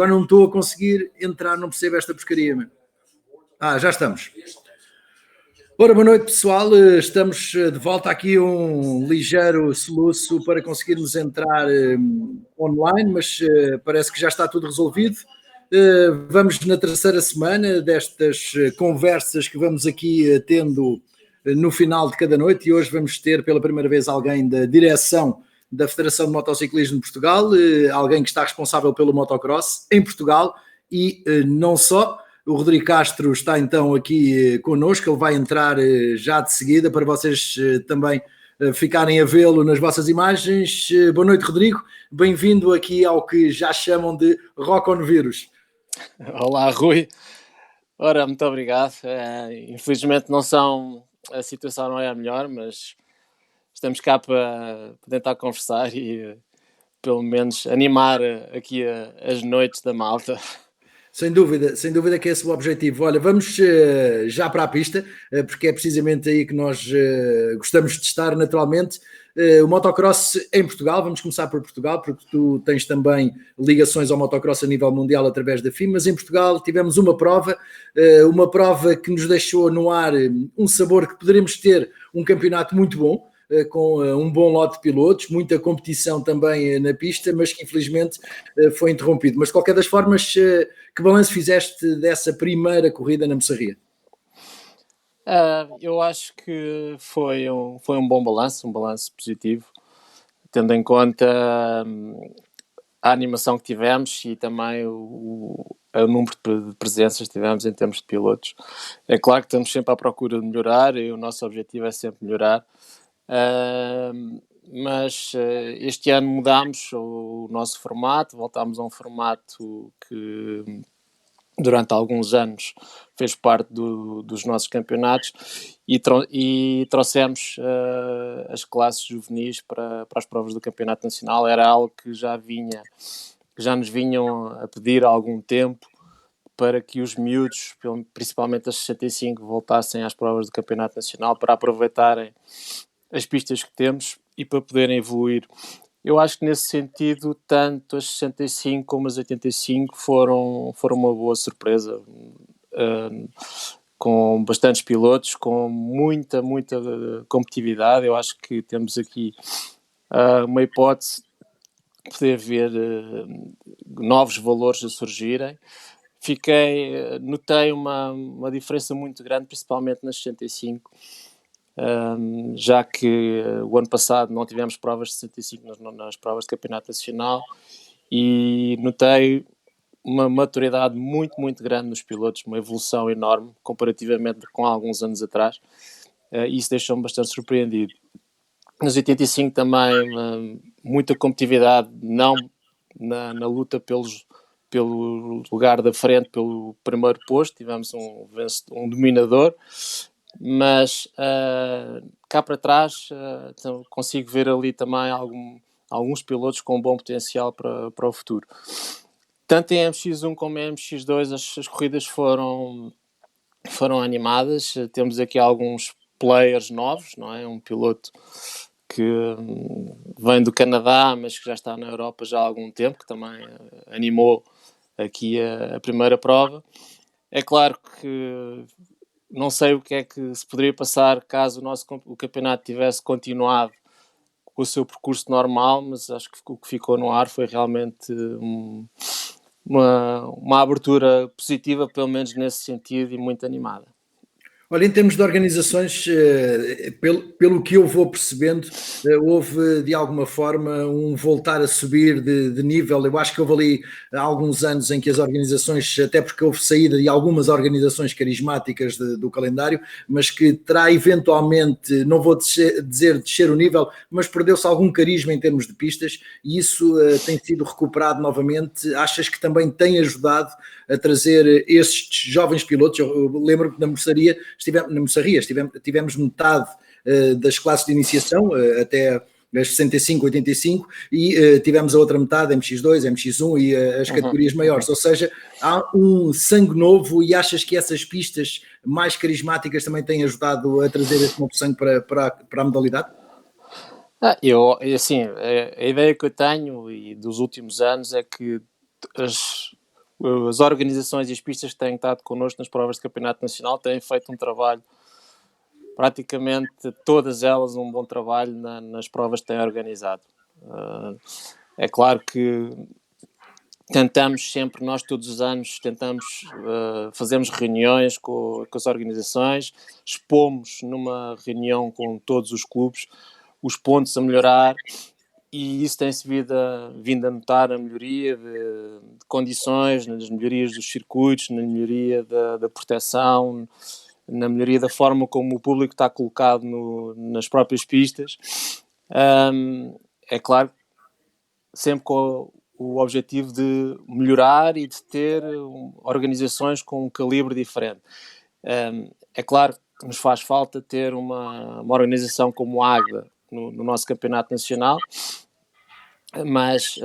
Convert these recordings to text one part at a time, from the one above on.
Agora não estou a conseguir entrar, não percebo esta porcaria mesmo. Já estamos. Ora, boa noite, pessoal. Estamos de volta aqui, um ligeiro soluço para conseguirmos entrar online, mas parece que já está tudo resolvido. Vamos na terceira semana destas conversas que vamos aqui tendo no final de cada noite, e hoje vamos ter pela primeira vez alguém da direção da Federação de Motociclismo de Portugal, alguém que está responsável pelo motocross em Portugal e não só. O Rodrigo Castro está então aqui connosco, ele vai entrar já de seguida para vocês também ficarem a vê-lo nas vossas imagens. Boa noite, Rodrigo, bem-vindo aqui ao que já chamam de Rock on Vírus. Olá, Rui. Ora, muito obrigado. Infelizmente a situação não é a melhor, mas estamos cá para tentar conversar e pelo menos animar aqui as noites da malta. Sem dúvida que esse é o objetivo. Olha, vamos já para a pista, porque é precisamente aí que nós gostamos de estar naturalmente. O motocross em Portugal, vamos começar por Portugal, porque tu tens também ligações ao motocross a nível mundial através da FIM, mas em Portugal tivemos uma prova que nos deixou no ar um sabor que poderemos ter um campeonato muito bom, com um bom lote de pilotos, muita competição também na pista, mas que infelizmente foi interrompido. Mas de qualquer das formas, que balanço fizeste dessa primeira corrida na Messarria? Eu acho que foi um bom balanço, um balanço positivo, tendo em conta a animação que tivemos e também o número de presenças que tivemos em termos de pilotos. É claro que estamos sempre à procura de melhorar e o nosso objetivo é sempre melhorar. Mas este ano mudámos o nosso formato, voltámos a um formato que durante alguns anos fez parte dos nossos campeonatos e trouxemos as classes juvenis para as provas do Campeonato Nacional. Era algo que já nos vinham a pedir há algum tempo, para que os miúdos, principalmente as 65, voltassem às provas do Campeonato Nacional para aproveitarem as pistas que temos e para poderem evoluir. Eu acho que nesse sentido, tanto as 65 como as 85 foram uma boa surpresa, com bastantes pilotos, com muita competitividade. Eu acho que temos aqui uma hipótese de poder ver novos valores a surgirem. Notei uma diferença muito grande, principalmente nas 65, já que o ano passado não tivemos provas de 65 nas provas de Campeonato Nacional, e notei uma maturidade muito grande nos pilotos, uma evolução enorme comparativamente com há alguns anos atrás, e isso deixou-me bastante surpreendido. Nos 85 também muita competitividade, não na luta pelo lugar da frente, pelo primeiro posto, tivemos um dominador, mas cá para trás então consigo ver ali também alguns pilotos com bom potencial para o futuro. Tanto em MX1 como em MX2 as corridas foram animadas. Temos aqui alguns players novos, não é? Um piloto que vem do Canadá, mas que já está na Europa já há algum tempo, que também animou aqui a primeira prova. É claro que não sei o que é que se poderia passar caso o campeonato tivesse continuado com o seu percurso normal, mas acho que o que ficou no ar foi realmente uma abertura positiva, pelo menos nesse sentido, e muito animada. Olha, em termos de organizações, pelo que eu vou percebendo, houve de alguma forma um voltar a subir de nível. Eu acho que houve ali alguns anos em que as organizações, até porque houve saída de algumas organizações carismáticas do calendário, mas que terá eventualmente, não vou dizer descer o nível, mas perdeu-se algum carisma em termos de pistas, e isso tem sido recuperado novamente. Achas que também tem ajudado a trazer estes jovens pilotos? Eu lembro que na Messarria tivemos metade das classes de iniciação, até as 65, 85, e tivemos a outra metade, MX2, MX1 e as categorias maiores. Ou seja, há um sangue novo, e achas que essas pistas mais carismáticas também têm ajudado a trazer esse novo sangue para a modalidade? A ideia que eu tenho e dos últimos anos é que as organizações e as pistas que têm estado connosco nas provas de campeonato nacional têm feito um trabalho, praticamente todas elas, um bom trabalho nas provas que têm organizado. É claro que tentamos sempre, nós todos os anos, fazemos reuniões com as organizações, expomos numa reunião com todos os clubes os pontos a melhorar, e isso tem-se vindo a notar a melhoria de condições, nas melhorias dos circuitos, na melhoria da proteção, na melhoria da forma como o público está colocado nas próprias pistas. É claro, sempre com o objetivo de melhorar e de ter organizações com um calibre diferente. É claro que nos faz falta ter uma organização como a Águeda no nosso campeonato nacional, mas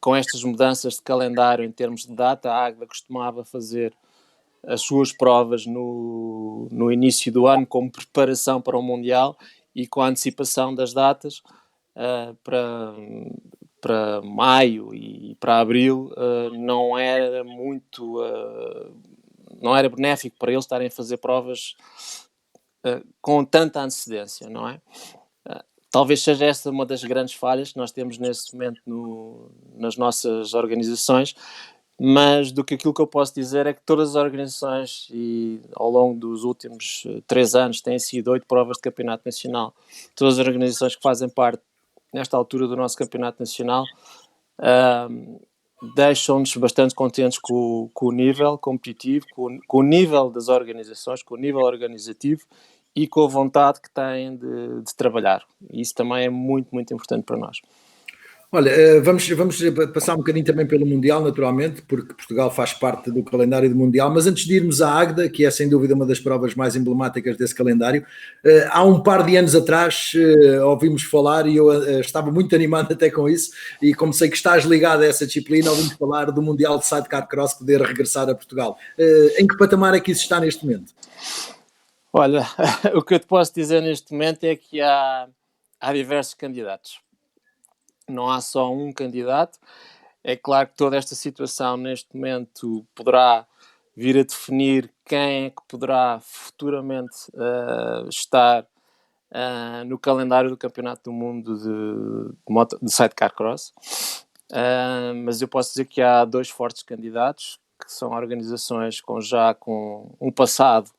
com estas mudanças de calendário em termos de data, a Águeda costumava fazer as suas provas no início do ano como preparação para o Mundial, e com a antecipação das datas para maio e para abril não era benéfico para eles estarem a fazer provas com tanta antecedência, não é? Talvez seja esta uma das grandes falhas que nós temos neste momento nas nossas organizações, mas aquilo que eu posso dizer é que todas as organizações, e ao longo dos últimos 3 anos têm sido 8 provas de campeonato nacional, todas as organizações que fazem parte nesta altura do nosso campeonato nacional deixam-nos bastante contentes com o nível competitivo, com o nível das organizações, com o nível organizativo e com a vontade que têm de trabalhar. E isso também é muito, muito importante para nós. Olha, vamos passar um bocadinho também pelo Mundial, naturalmente, porque Portugal faz parte do calendário do Mundial, mas antes de irmos à Águeda, que é sem dúvida uma das provas mais emblemáticas desse calendário, há um par de anos atrás ouvimos falar, e eu estava muito animado até com isso, e como sei que estás ligado a essa disciplina, ouvimos falar do Mundial de Sidecar Cross poder regressar a Portugal. Em que patamar é que isso está neste momento? Olha, o que eu te posso dizer neste momento é que há diversos candidatos. Não há só um candidato. É claro que toda esta situação neste momento poderá vir a definir quem é que poderá futuramente estar no calendário do Campeonato do Mundo de Sidecar Cross. Mas eu posso dizer que há 2 fortes candidatos, que são organizações com um passado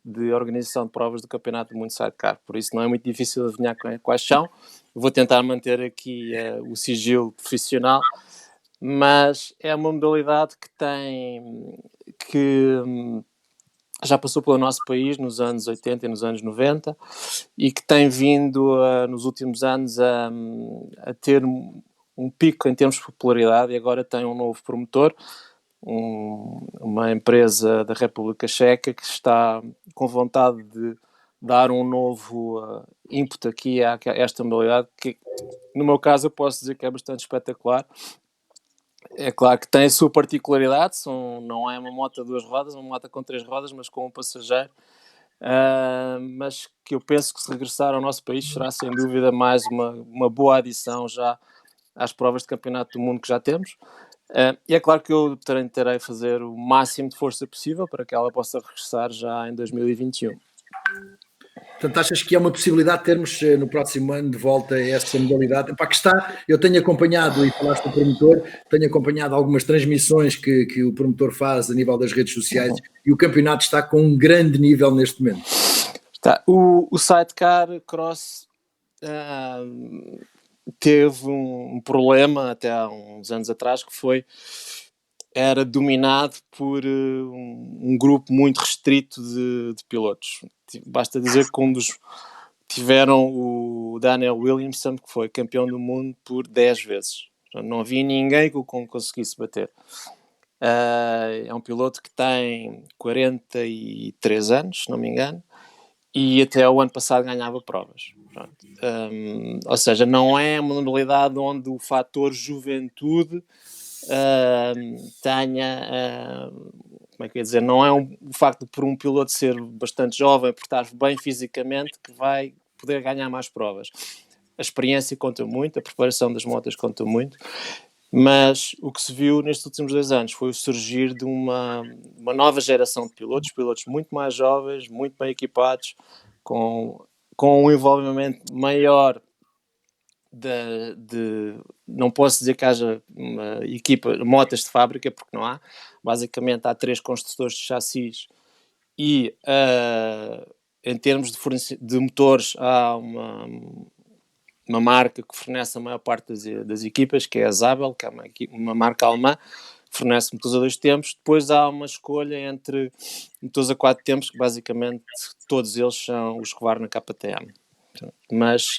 de organização de provas do Campeonato do Mundo Sidecar, por isso não é muito difícil adivinhar quais são. Vou tentar manter aqui o sigilo profissional, mas é uma modalidade que já passou pelo nosso país nos anos 80 e nos anos 90 e que tem vindo nos últimos anos a ter um pico em termos de popularidade, e agora tem um novo promotor, uma empresa da República Checa que está com vontade de dar um novo input aqui a esta modalidade, que no meu caso eu posso dizer que é bastante espetacular. É claro que tem a sua particularidade, não é uma moto a 2 rodas, é uma moto com 3 rodas, mas com um passageiro, mas que eu penso que, se regressar ao nosso país, será sem dúvida mais uma boa adição já às provas de campeonato do mundo que já temos. E é claro que eu tentarei fazer o máximo de força possível para que ela possa regressar já em 2021. Portanto, achas que é uma possibilidade de termos no próximo ano de volta essa modalidade? Epá, que está, eu tenho acompanhado, e falaste do promotor, tenho acompanhado algumas transmissões que o promotor faz a nível das redes sociais, e o campeonato está com um grande nível neste momento. O Sidecar Cross teve um problema até há uns anos atrás, que era dominado por um grupo muito restrito de pilotos. Basta dizer que tiveram o Daniel Williamson, que foi campeão do mundo por 10 vezes. Não havia ninguém que o conseguisse bater. É um piloto que tem 43 anos, se não me engano, e até o ano passado ganhava provas. Ou seja, não é uma modalidade onde o fator juventude tenha, como é que eu ia dizer, não é o facto de, por um piloto ser bastante jovem, por estar bem fisicamente, que vai poder ganhar mais provas. A experiência conta muito, a preparação das motas conta muito, Mas o que se viu nestes últimos 2 anos foi o surgir de uma nova geração de pilotos muito mais jovens, muito bem equipados, com um envolvimento maior não posso dizer que haja uma equipa, motas de fábrica, porque não há. Basicamente há 3 construtores de chassis e em termos de motores há uma marca que fornece a maior parte das equipas, que é a Zabel, que é uma marca alemã, que fornece motores a 2 tempos. Depois há uma escolha entre motores a 4 tempos, que basicamente todos eles são os que na KTM. Mas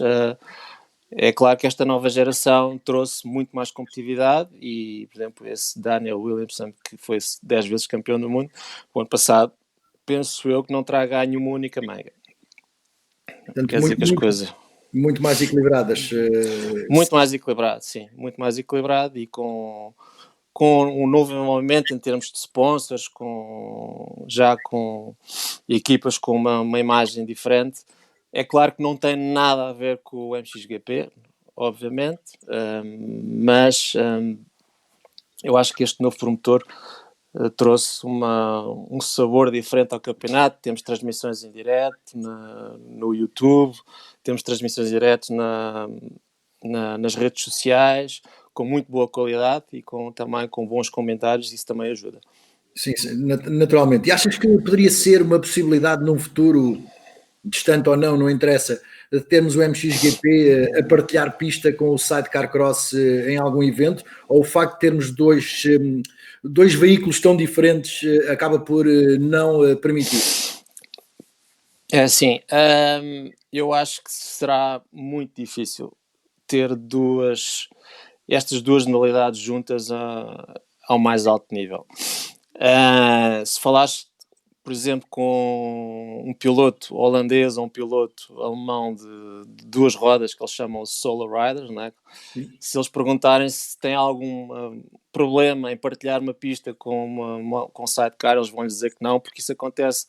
é claro que esta nova geração trouxe muito mais competitividade e, por exemplo, esse Daniel Williamson, que foi 10 vezes campeão do mundo, o ano passado, penso eu que não terá ganho nenhuma única mega. Portanto, Quer dizer que as coisas... Muito mais equilibradas. Muito mais equilibrado, sim. Muito mais equilibrado e com um novo envolvimento em termos de sponsors, já com equipas com uma imagem diferente. É claro que não tem nada a ver com o MXGP, obviamente, mas eu acho que este novo promotor trouxe um sabor diferente ao campeonato. Temos transmissões em direto no YouTube, temos transmissões em direto nas redes sociais, com muito boa qualidade e também com bons comentários, isso também ajuda. Sim, naturalmente. E achas que poderia ser uma possibilidade num futuro, distante ou não interessa, de termos o MXGP a partilhar pista com o Sidecar Cross em algum evento? Ou o facto de termos dois veículos tão diferentes acaba por não permitir? É assim, eu acho que será muito difícil ter estas duas modalidades juntas ao mais alto nível. Se falaste, por exemplo, com um piloto holandês ou um piloto alemão de 2 rodas, que eles chamam Solo Riders, né? Se eles perguntarem se tem algum problema em partilhar uma pista com sidecar, eles vão lhes dizer que não, porque isso acontece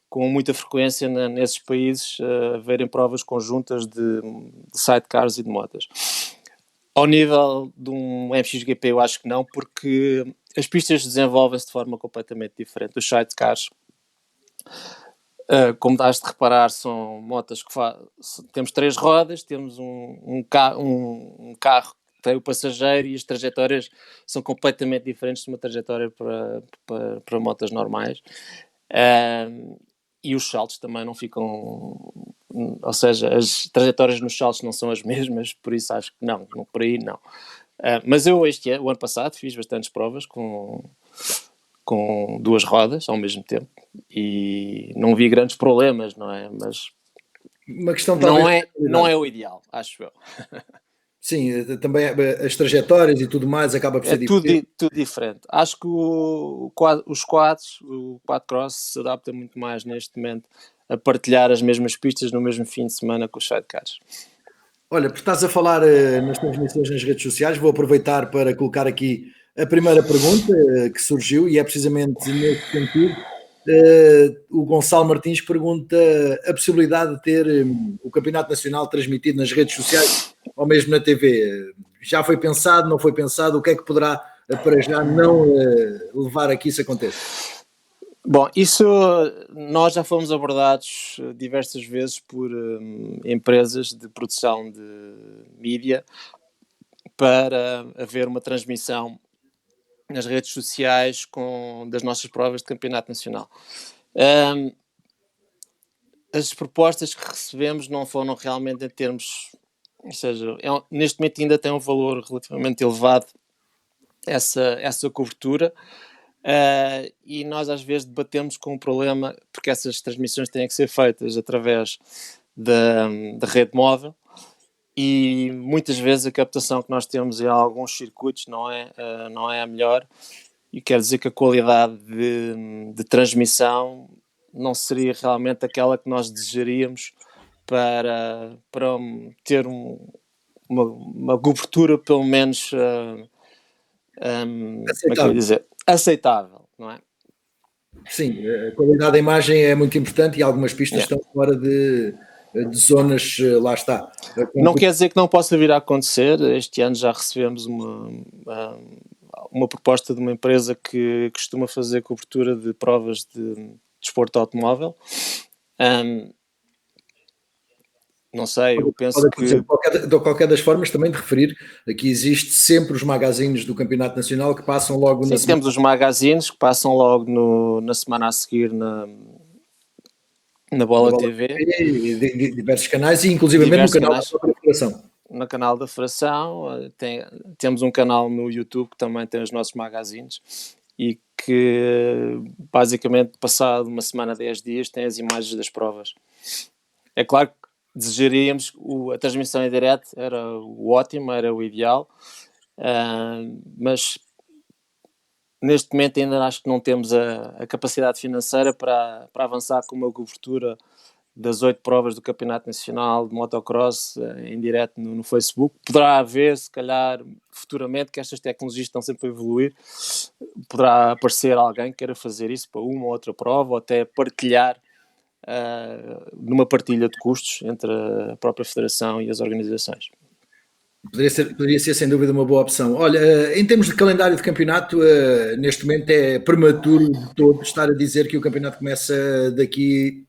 com muita frequência nesses países, haverem provas conjuntas de sidecars e de motas. Ao nível de um MXGP eu acho que não, porque as pistas desenvolvem-se de forma completamente diferente. Os sidecars, como dás de reparar, são motas que temos 3 rodas, temos um carro que tem o passageiro e as trajetórias são completamente diferentes de uma trajetória para motas normais. E os saltos também não ficam, ou seja, as trajetórias nos saltos não são as mesmas, por isso acho que não por aí não. Mas eu o ano passado fiz bastantes provas com 2 rodas ao mesmo tempo e não vi grandes problemas, não é? Mas uma questão não é o ideal, acho eu. Sim, também as trajetórias e tudo mais acaba por ser diferente. Tudo diferente. Acho que os quads, o quadcross se adapta muito mais neste momento a partilhar as mesmas pistas no mesmo fim de semana com os sidecars. Olha, porque estás a falar nas transmissões nas redes sociais, vou aproveitar para colocar aqui a primeira pergunta que surgiu e é precisamente nesse sentido. O Gonçalo Martins pergunta a possibilidade de ter o Campeonato Nacional transmitido nas redes sociais ou mesmo na TV. Já foi pensado, não foi pensado? O que é que poderá para já não levar a que isso aconteça? Bom, isso nós já fomos abordados diversas vezes por empresas de produção de mídia para haver uma transmissão nas redes sociais das nossas provas de campeonato nacional. As propostas que recebemos não foram realmente em termos, ou seja, neste momento ainda tem um valor relativamente elevado essa cobertura. E nós às vezes debatemos com o problema, porque essas transmissões têm que ser feitas através da rede móvel e muitas vezes a captação que nós temos em alguns circuitos não é a melhor, e quer dizer que a qualidade de transmissão não seria realmente aquela que nós desejaríamos para ter uma cobertura pelo menos como é que eu ia dizer? Aceitável, não é? Sim, a qualidade da imagem é muito importante e algumas pistas estão fora de de zonas, lá está. Não quer dizer que não possa vir a acontecer. Este ano já recebemos uma proposta de uma empresa que costuma fazer cobertura de provas de desporto automóvel. Não sei, eu penso Pode que... acontecer de qualquer das formas, também de referir que existe sempre os magazines do Campeonato Nacional que passam logo Sim, na semana. temos os magazines que passam logo na semana a seguir na Bola TV. E diversos canais, e inclusivamente no canal da própria Federação. No canal da Federação, temos um canal no YouTube que também tem os nossos magazines e que basicamente passado uma semana, 10 dias, tem as imagens das provas. É claro que desejaríamos a transmissão em direto, era o ótimo, era o ideal, mas neste momento ainda acho que não temos a capacidade financeira para avançar com uma cobertura das 8 provas do Campeonato Nacional de Motocross em direto no Facebook. Poderá haver, se calhar, futuramente, que estas tecnologias estão sempre a evoluir, poderá aparecer alguém que queira fazer isso para uma ou outra prova, ou até partilhar numa partilha de custos entre a própria Federação e as organizações. Poderia ser sem dúvida uma boa opção. Olha, em termos de calendário de campeonato, neste momento é prematuro de todo estar a dizer que o campeonato começa daqui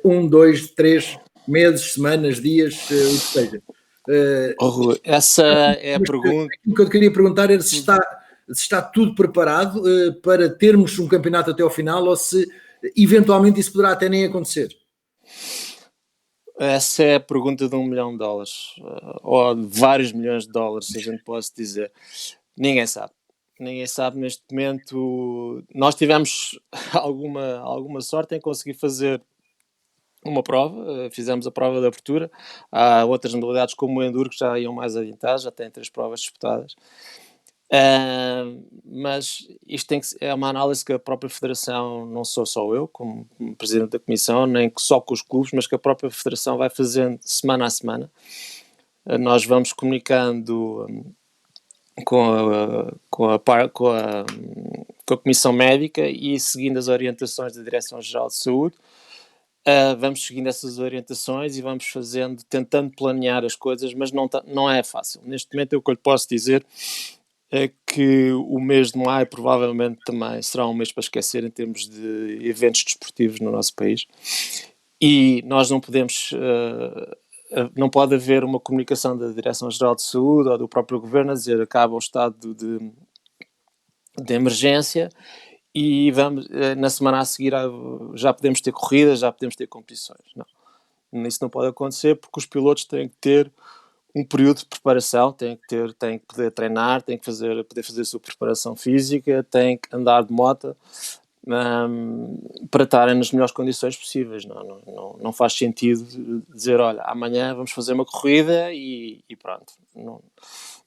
1, 2, 3 meses, semanas, dias, o que seja. Rui, essa é a pergunta. O que eu queria perguntar era se está tudo preparado para termos um campeonato até ao final, ou se eventualmente isso poderá até nem acontecer. Essa é a pergunta de $1 milhão, ou de vários milhões de dólares, se a gente pode dizer. Ninguém sabe. Ninguém sabe neste momento. Nós tivemos alguma sorte em conseguir fazer uma prova, fizemos a prova de abertura. Há outras modalidades como o Enduro que já iam mais adiantadas, já têm 3 provas disputadas. Mas isto é uma análise que a própria Federação, não sou só eu como Presidente da Comissão, nem só com os clubes, mas que a própria Federação vai fazendo semana a semana. Nós vamos comunicando com a Comissão Médica e seguindo as orientações da Direção-Geral de Saúde. Vamos seguindo essas orientações e vamos tentando planear as coisas, mas não é fácil. Neste momento, o que eu lhe posso dizer é que o mês de maio provavelmente também será um mês para esquecer em termos de eventos desportivos no nosso país, e nós não podemos, não pode haver uma comunicação da Direção-Geral de Saúde ou do próprio Governo a dizer acaba o estado de emergência e na semana a seguir já podemos ter corridas, já podemos ter competições. Não, isso não pode acontecer, porque os pilotos têm que ter um período de preparação, têm que poder treinar, têm que poder fazer a sua preparação física, têm que andar de moto para estarem nas melhores condições possíveis. Não faz sentido dizer, olha, amanhã vamos fazer uma corrida e pronto.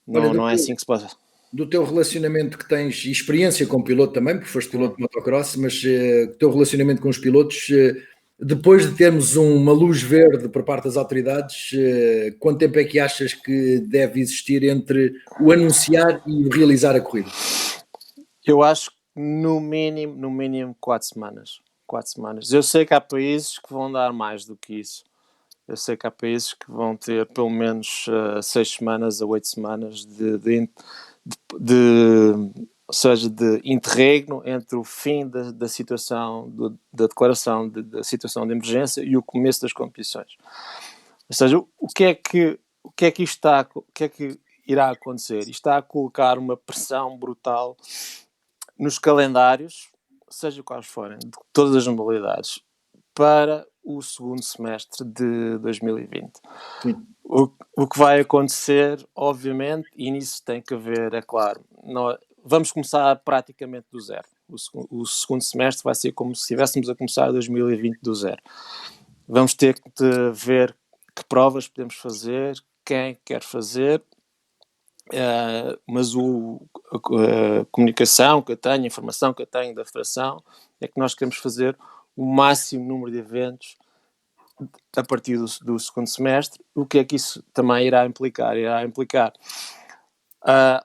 Não é assim que se pode. Do teu relacionamento que tens, e experiência como piloto também, porque foste piloto de motocross, mas o teu relacionamento com os pilotos, depois de termos uma luz verde por parte das autoridades, quanto tempo é que achas que deve existir entre o anunciar e o realizar a corrida? Eu acho que no mínimo 4 semanas. 4 semanas. Eu sei que há países que vão dar mais do que isso. Eu sei que há países que vão ter pelo menos 6 semanas a 8 semanas ou seja, de interregno entre o fim da situação, da declaração da situação de emergência e o começo das competições. Ou seja, o que é que irá acontecer? Isto está a colocar uma pressão brutal nos calendários, seja quais forem, de todas as modalidades, para o segundo semestre de 2020. Sim. O que vai acontecer, obviamente, e nisso tem que haver, é claro, vamos começar praticamente do zero. O segundo semestre vai ser como se estivéssemos a começar 2020 do zero. Vamos ter que ver que provas podemos fazer, quem quer fazer, mas a comunicação que eu tenho, a informação que eu tenho da Federação é que nós queremos fazer o máximo número de eventos a partir do segundo semestre. O que é que isso também irá implicar? Irá implicar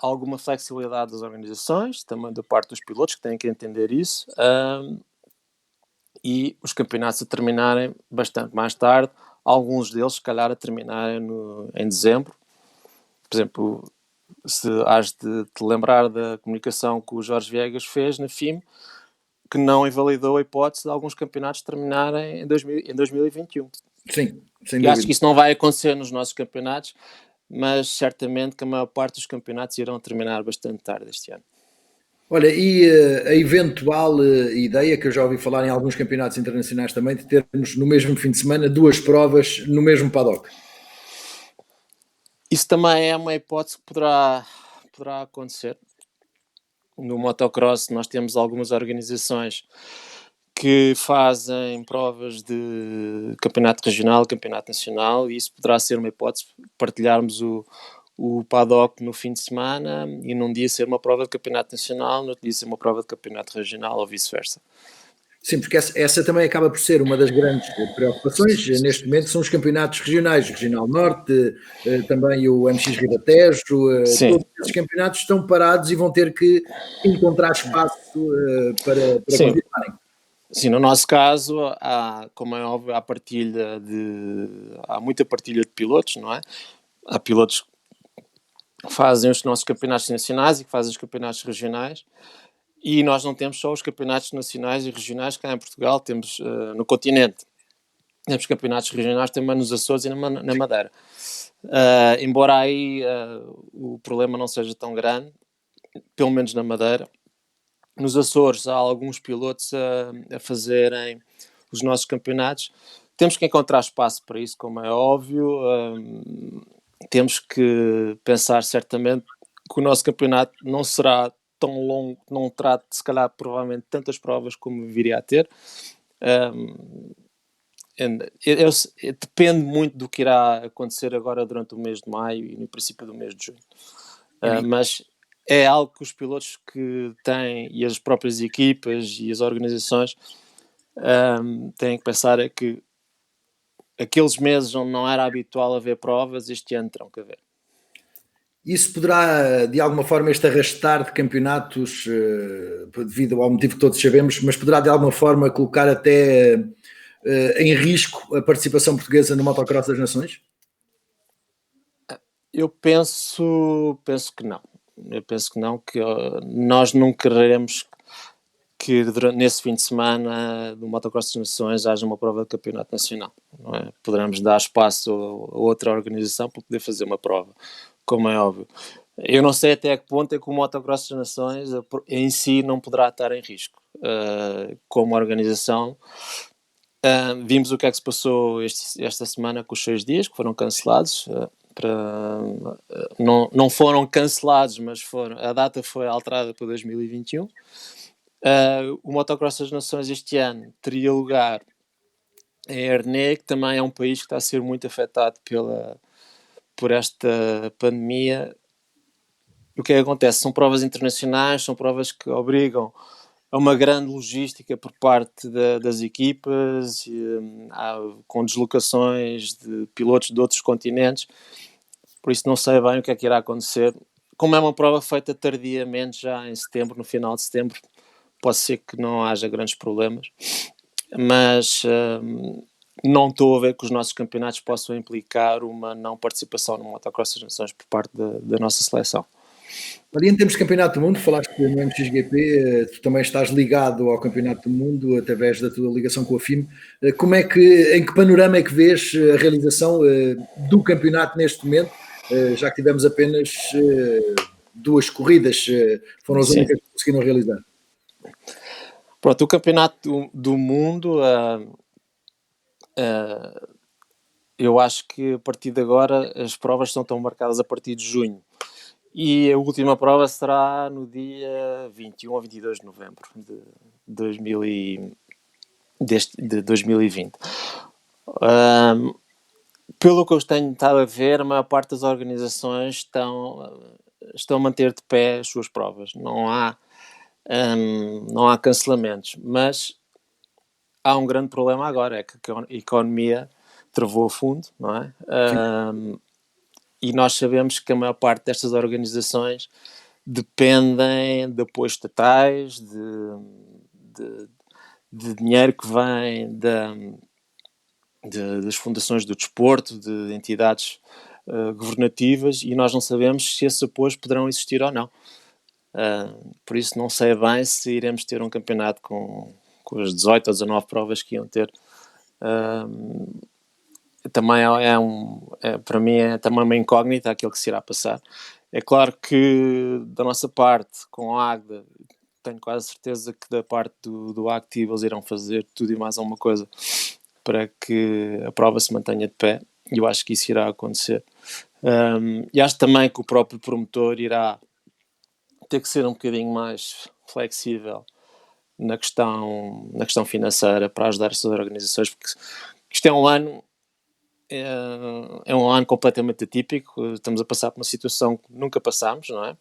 alguma flexibilidade das organizações, também da parte dos pilotos, que têm que entender isso, e os campeonatos a terminarem bastante mais tarde, alguns deles, se calhar, a terminarem em dezembro. Por exemplo, se has de te lembrar da comunicação que o Jorge Viegas fez na FIM, que não invalidou a hipótese de alguns campeonatos terminarem em 2021. Sim, sem E acho dúvida. que isso não vai acontecer nos nossos campeonatos, mas certamente que a maior parte dos campeonatos irão terminar bastante tarde este ano. Olha, e a eventual ideia, que eu já ouvi falar em alguns campeonatos internacionais também, de termos no mesmo fim de semana duas provas no mesmo paddock. Isso também é uma hipótese que poderá acontecer. No motocross nós temos algumas organizações que fazem provas de campeonato regional, campeonato nacional, e isso poderá ser uma hipótese, partilharmos o paddock no fim de semana e num dia ser uma prova de campeonato nacional, no outro dia ser uma prova de campeonato regional ou vice-versa. Sim, porque essa também acaba por ser uma das grandes preocupações neste momento, são os campeonatos regionais, Regional Norte, também o MX Ribatejo, Sim, todos esses campeonatos estão parados e vão ter que encontrar espaço para sim. continuarem. Sim, no nosso caso, como é óbvio, há muita partilha de pilotos, não é? Há pilotos que fazem os nossos campeonatos nacionais e que fazem os campeonatos regionais, e nós não temos só os campeonatos nacionais e regionais cá em Portugal, temos no continente. Temos campeonatos regionais também nos Açores e na Madeira. Embora aí o problema não seja tão grande, pelo menos na Madeira. Nos Açores há alguns pilotos a fazerem os nossos campeonatos. Temos que encontrar espaço para isso, como é óbvio. Temos que pensar certamente que o nosso campeonato não será tão longo, não terá, se calhar, provavelmente tantas provas como viria a ter. Depende muito do que irá acontecer agora durante o mês de maio e no princípio do mês de junho. Mas é algo que os pilotos que têm, e as próprias equipas e as organizações têm que pensar, é que aqueles meses onde não era habitual haver provas, este ano terão que haver. Isso poderá, de alguma forma, este arrastar de campeonatos, devido ao motivo que todos sabemos, mas poderá, de alguma forma, colocar até em risco a participação portuguesa no Motocross das Nações? Eu penso que não. Eu penso que não, que nós não queremos que nesse fim de semana do Motocross das Nações haja uma prova de campeonato nacional. Não é? Poderemos dar espaço a outra organização para poder fazer uma prova, como é óbvio. Eu não sei até que ponto é que o Motocross das Nações em si não poderá estar em risco. Como organização, vimos o que é que se passou esta semana com os 6 dias, que foram cancelados. Não foram cancelados, mas a data foi alterada para 2021. O Motocross das Nações este ano teria lugar em Ernée, que também é um país que está a ser muito afetado por esta pandemia. O que é que acontece? São provas internacionais, são provas que obrigam a uma grande logística por parte das equipas, com deslocações de pilotos de outros continentes, por isso não sei bem o que é que irá acontecer. Como é uma prova feita tardiamente, já em setembro, no final de setembro, pode ser que não haja grandes problemas, mas não estou a ver que os nossos campeonatos possam implicar uma não participação no Motocross das Nações por parte da nossa seleção. Olha, em termos de Campeonato do Mundo, falaste no MXGP, tu também estás ligado ao Campeonato do Mundo através da tua ligação com a FIM. Em que panorama é que vês a realização do campeonato neste momento, já que tivemos apenas duas corridas, foram as Sim. únicas que conseguiram realizar? Pronto, o Campeonato do Mundo, eu acho que a partir de agora as provas estão marcadas a partir de junho. E a última prova será no dia 21 ou 22 de novembro de 2020. Pelo que eu tenho estado a ver, a maior parte das organizações estão a manter de pé as suas provas. Não há cancelamentos, mas há um grande problema agora, é que a economia travou a fundo, não é? E nós sabemos que a maior parte destas organizações dependem de apoios estatais, de dinheiro que vem das fundações do desporto, de entidades governativas, e nós não sabemos se esses apoios poderão existir ou não. Por isso não sei bem se iremos ter um campeonato com as 18 ou 19 provas que iam ter. Também para mim é também uma incógnita aquilo que se irá passar. É claro que da nossa parte, com a AGDA, tenho quase certeza que da parte do Active eles irão fazer tudo e mais alguma coisa para que a prova se mantenha de pé, e eu acho que isso irá acontecer. E acho também que o próprio promotor irá ter que ser um bocadinho mais flexível na questão financeira para ajudar essas organizações, porque isto é um ano completamente atípico. Estamos a passar por uma situação que nunca passámos, não é?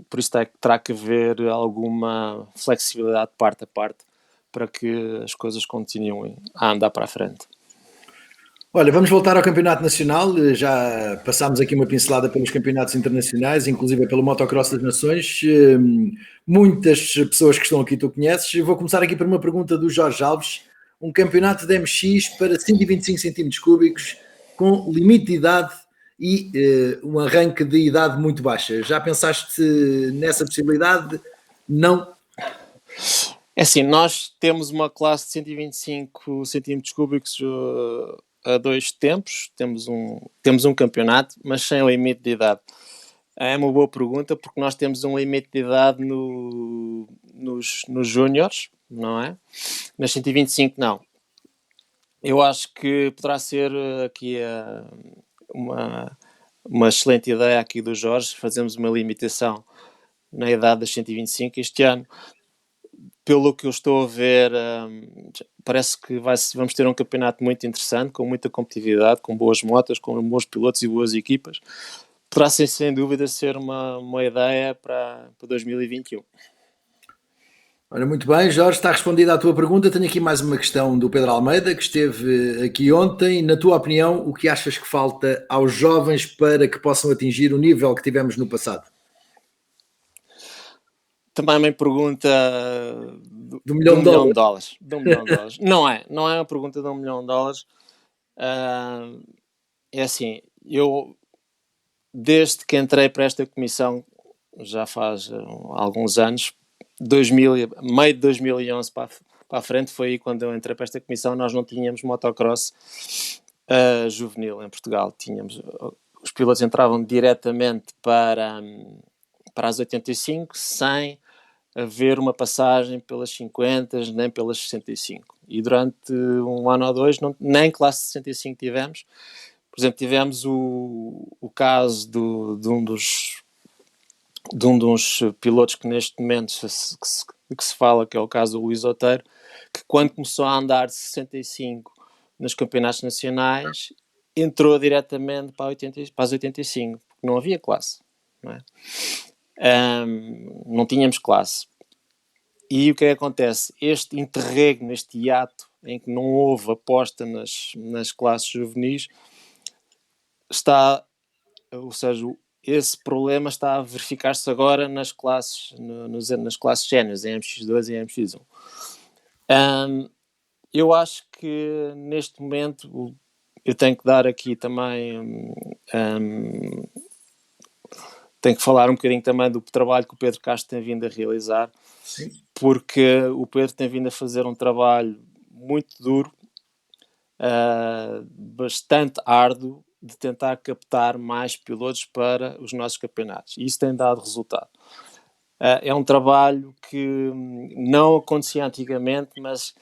Por isso terá que haver alguma flexibilidade parte a parte para que as coisas continuem a andar para a frente. Olha, vamos voltar ao Campeonato Nacional. Já passámos aqui uma pincelada pelos campeonatos internacionais, inclusive pelo Motocross das Nações. Muitas pessoas que estão aqui tu conheces. Eu vou começar aqui por uma pergunta do Jorge Alves. Um campeonato de MX para 125 centímetros cúbicos com limite de idade e um arranque de idade muito baixa. Já pensaste nessa possibilidade? Não? É assim, nós temos uma classe de 125 centímetros cúbicos a 2 tempos, temos um campeonato, mas sem limite de idade. É uma boa pergunta, porque nós temos um limite de idade nos júniores, não é? Nas 125 não. Eu acho que poderá ser aqui uma excelente ideia aqui do Jorge, fazemos uma limitação na idade das 125 este ano. Pelo que eu estou a ver, parece que vamos ter um campeonato muito interessante, com muita competitividade, com boas motas, com bons pilotos e boas equipas. Poderá ser, sem dúvida, ser uma ideia para 2021. Olha, muito bem, Jorge, está respondida à tua pergunta. Tenho aqui mais uma questão do Pedro Almeida, que esteve aqui ontem. Na tua opinião, o que achas que falta aos jovens para que possam atingir o nível que tivemos no passado? Também me pergunta Do de milhão um de milhão de dólares. dólares. De um milhão de dólares. Não é uma pergunta de um milhão de dólares. É assim, eu desde que entrei para esta comissão, já faz alguns anos, meio de 2011 para a frente, foi aí quando eu entrei para esta comissão. Nós não tínhamos motocross juvenil em Portugal. Os pilotos entravam diretamente para as 85 sem haver uma passagem pelas 50 nem pelas 65. E durante um ano ou dois nem classe 65 tivemos. Por exemplo, tivemos o caso de um dos pilotos que neste momento que se fala, que é o caso do Luís Oteiro, que quando começou a andar de 65 nos campeonatos nacionais, entrou diretamente para as 85, porque não havia classe. Não é? Não tínhamos classe. E o que é que acontece? Este interregno, este hiato em que não houve aposta nas classes juvenis, ou seja, esse problema está a verificar-se agora nas classes séniores, em MX2 e em MX1. Eu acho que neste momento eu tenho que dar aqui também tenho que falar um bocadinho também do trabalho que o Pedro Castro tem vindo a realizar. Sim. Porque o Pedro tem vindo a fazer um trabalho muito duro, bastante árduo, de tentar captar mais pilotos para os nossos campeonatos. E isso tem dado resultado. É um trabalho que não acontecia antigamente, mas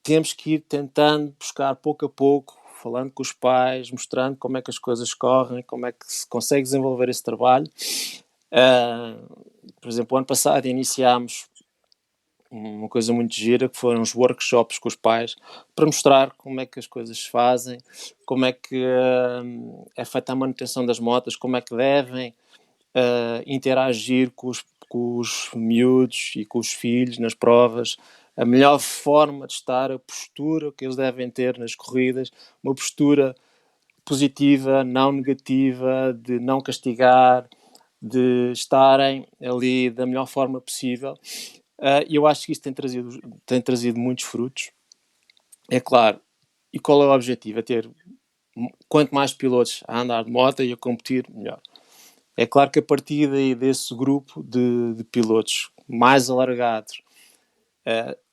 temos que ir tentando buscar pouco a pouco, falando com os pais, mostrando como é que as coisas correm, como é que se consegue desenvolver esse trabalho. Por exemplo, o ano passado iniciámos uma coisa muito gira, que foram os workshops com os pais, para mostrar como é que as coisas se fazem, como é que é feita a manutenção das motas, como é que devem interagir com os miúdos e com os filhos nas provas, a melhor forma de estar, a postura que eles devem ter nas corridas, uma postura positiva, não negativa, de não castigar, de estarem ali da melhor forma possível. Eu acho que isso tem trazido muitos frutos. É claro. E qual é o objetivo? É ter quanto mais pilotos a andar de moto e a competir, melhor. É claro que a partir daí desse grupo de pilotos mais alargados,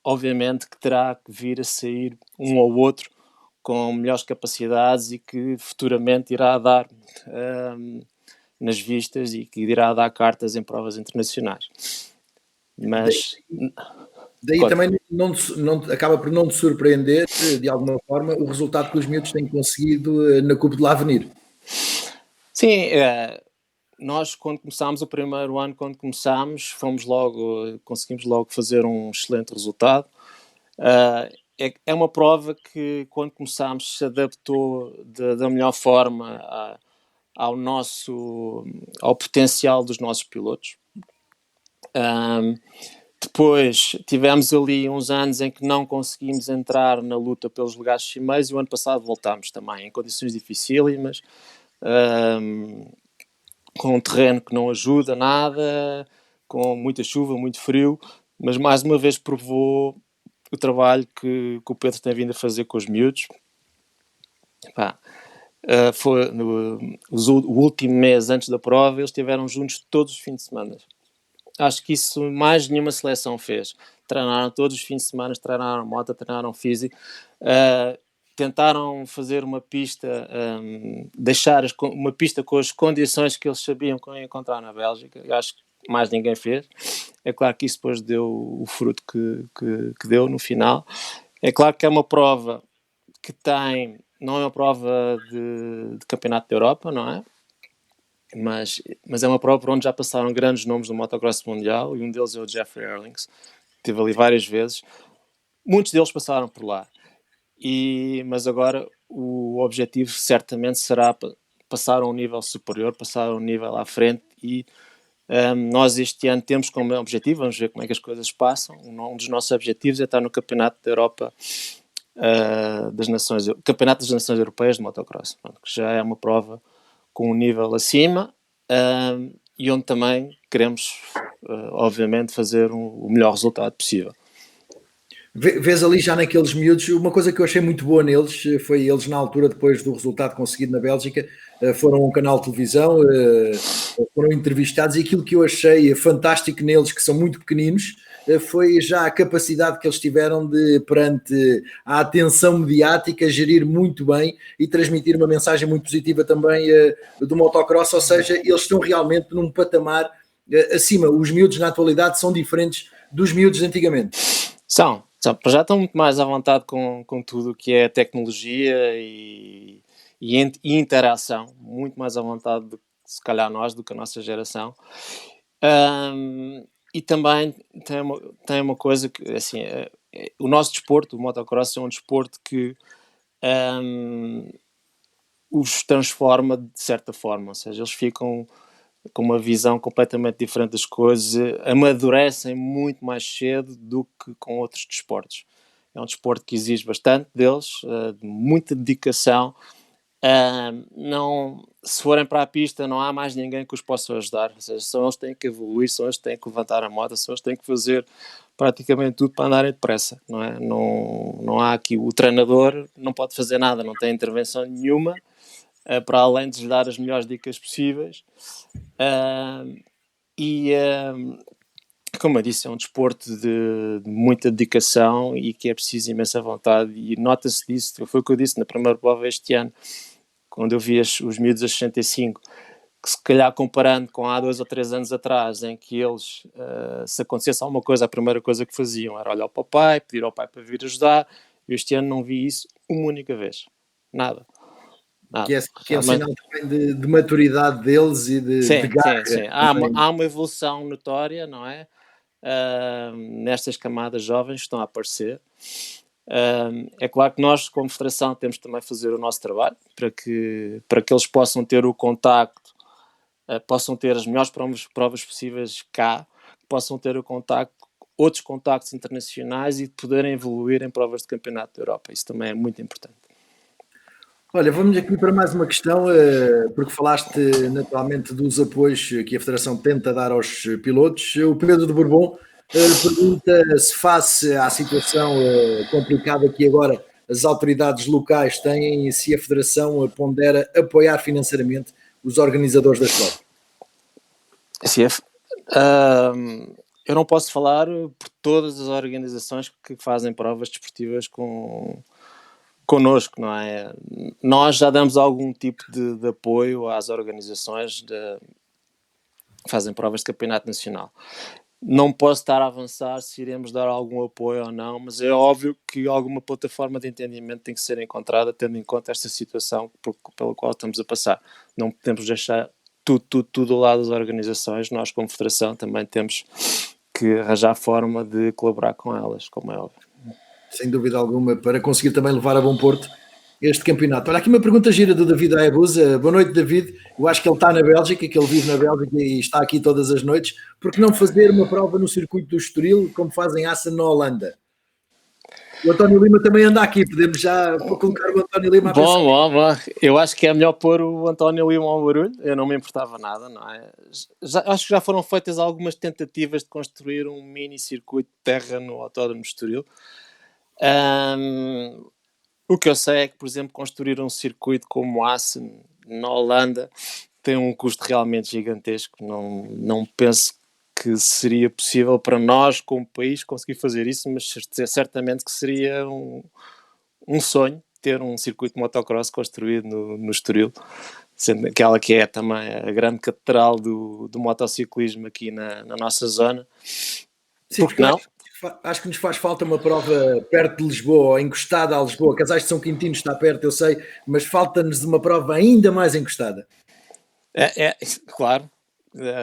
obviamente que terá que vir a sair um ou outro com melhores capacidades e que futuramente irá dar nas vistas e que irá dar cartas em provas internacionais. Mas Daí também acaba por não te surpreender, de alguma forma, o resultado que os miúdos têm conseguido na Coupe de l'Avenir. sim, nós quando começámos o primeiro ano, conseguimos logo fazer um excelente resultado. É uma prova que quando começámos se adaptou da melhor forma ao potencial dos nossos pilotos. Depois tivemos ali uns anos em que não conseguimos entrar na luta pelos lugares cimeiros e o ano passado voltámos também em condições dificílimas, com um terreno que não ajuda nada, com muita chuva, muito frio, mas mais uma vez provou o trabalho que o Pedro tem vindo a fazer com os miúdos. Foi o último mês antes da prova, eles estiveram juntos todos os fins de semana. Acho que isso mais nenhuma seleção fez. Treinaram todos os fins de semana, treinaram moto, treinaram físico, tentaram fazer uma pista, deixar uma pista com as condições que eles sabiam que iam encontrar na Bélgica. Eu acho que mais ninguém fez. É claro que isso depois deu o fruto que deu no final. É claro que é uma prova que não é uma prova de campeonato da Europa, não é? Mas é uma prova por onde já passaram grandes nomes do motocross mundial, e um deles é o Jeffrey Erlings, que esteve ali várias vezes. Muitos deles passaram por lá. Mas agora o objetivo certamente será passar a um nível superior, passar a um nível à frente, e nós este ano temos como objetivo, vamos ver como é que as coisas passam, um dos nossos objetivos é estar no Campeonato da Europa, Campeonato das Nações Europeias de Motocross, que já é uma prova com um nível acima, e onde também queremos, obviamente, fazer o melhor resultado possível. Vês ali já naqueles miúdos, uma coisa que eu achei muito boa neles foi eles na altura, depois do resultado conseguido na Bélgica, foram a um canal de televisão, foram entrevistados, e aquilo que eu achei fantástico neles, que são muito pequeninos, foi já a capacidade que eles tiveram de, perante a atenção mediática, gerir muito bem e transmitir uma mensagem muito positiva também do motocross, ou seja, eles estão realmente num patamar acima. Os miúdos na atualidade são diferentes dos miúdos de antigamente. Já estão muito mais à vontade com tudo o que é tecnologia e interação, muito mais à vontade do que se calhar nós, do que a nossa geração. E também tem uma coisa que, assim, o nosso desporto, o motocross, é um desporto que os transforma de certa forma, ou seja, eles ficam com uma visão completamente diferente das coisas, amadurecem muito mais cedo do que com outros desportos. É um desporto que exige bastante deles, muita dedicação. Se forem para a pista, não há mais ninguém que os possa ajudar, ou seja, são eles que têm que evoluir, são eles que têm que levantar a moto, são eles que têm que fazer praticamente tudo para andarem depressa, não é? Não há aqui, o treinador não pode fazer nada, não tem intervenção nenhuma, para além de lhes dar as melhores dicas possíveis. Como eu disse, é um desporto de muita dedicação e que é preciso imensa vontade, e nota-se disso. Foi o que eu disse na primeira prova este ano, quando eu vi os miúdos a 65, que se calhar comparando com há 2 ou 3 anos atrás, em que eles, se acontecesse alguma coisa, a primeira coisa que faziam era olhar para o pai, pedir ao pai para vir ajudar. Eu este ano não vi isso uma única vez. Nada. Que é um sinal também de maturidade deles e de garra. Sim. Há uma evolução notória, não é? Nestas camadas jovens que estão a aparecer. É claro que nós, como federação, temos também de fazer o nosso trabalho para que eles possam ter o contacto, possam ter as melhores provas possíveis cá, possam ter outros contactos internacionais e poderem evoluir em provas de campeonato da Europa. Isso também é muito importante. Olha, vamos aqui para mais uma questão, porque falaste naturalmente dos apoios que a Federação tenta dar aos pilotos. O Pedro de Bourbon pergunta se, face à situação complicada que agora as autoridades locais têm e se a Federação pondera apoiar financeiramente os organizadores das provas? Eu não posso falar por todas as organizações que fazem provas desportivas connosco, não é? Nós já damos algum tipo de apoio às organizações que fazem provas de campeonato nacional. Não posso estar a avançar se iremos dar algum apoio ou não, mas é óbvio que alguma plataforma de entendimento tem que ser encontrada, tendo em conta esta situação pela qual estamos a passar. Não podemos deixar tudo ao lado das organizações. Nós, como Federação, também temos que arranjar forma de colaborar com elas, como é óbvio. Sem dúvida alguma, para conseguir também levar a bom porto este campeonato. Olha, aqui uma pergunta gira do David Ayabusa. Boa noite, David. Eu acho que ele está na Bélgica, que ele vive na Bélgica e está aqui todas as noites. Por que não fazer uma prova no circuito do Estoril, como fazem Assen na Holanda? O António Lima também anda aqui, podemos já colocar o António Lima a pensar. Bom. Eu acho que é melhor pôr o António Lima ao barulho. Eu não me importava nada, não é? Acho que já foram feitas algumas tentativas de construir um mini circuito de terra no Autódromo de Estoril. O que eu sei é que, por exemplo, construir um circuito como Assen na Holanda tem um custo realmente gigantesco. Não penso que seria possível para nós, como país, conseguir fazer isso, mas certamente que seria um sonho ter um circuito de motocross construído no Estoril, sendo aquela que é também a grande catedral do motociclismo aqui na nossa zona. Sim, porque não? Acho que nos faz falta uma prova perto de Lisboa, ou encostada a Lisboa. Casais de São Quintino está perto, eu sei, mas falta-nos uma prova ainda mais encostada. Claro.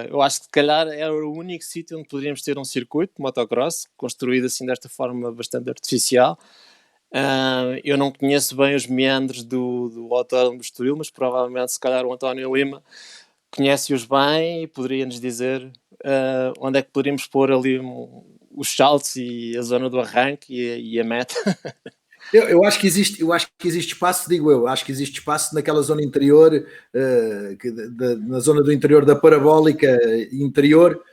Eu acho que se calhar era o único sítio onde poderíamos ter um circuito de motocross construído assim desta forma bastante artificial. Eu não conheço bem os meandros do Autódromo do Estoril, mas provavelmente se calhar o António Lima conhece-os bem e poderia-nos dizer onde é que poderíamos pôr ali os saltos e a zona do arranque e a meta. Eu acho que existe espaço, digo eu, acho que existe espaço naquela zona interior, na zona do interior da parabólica interior,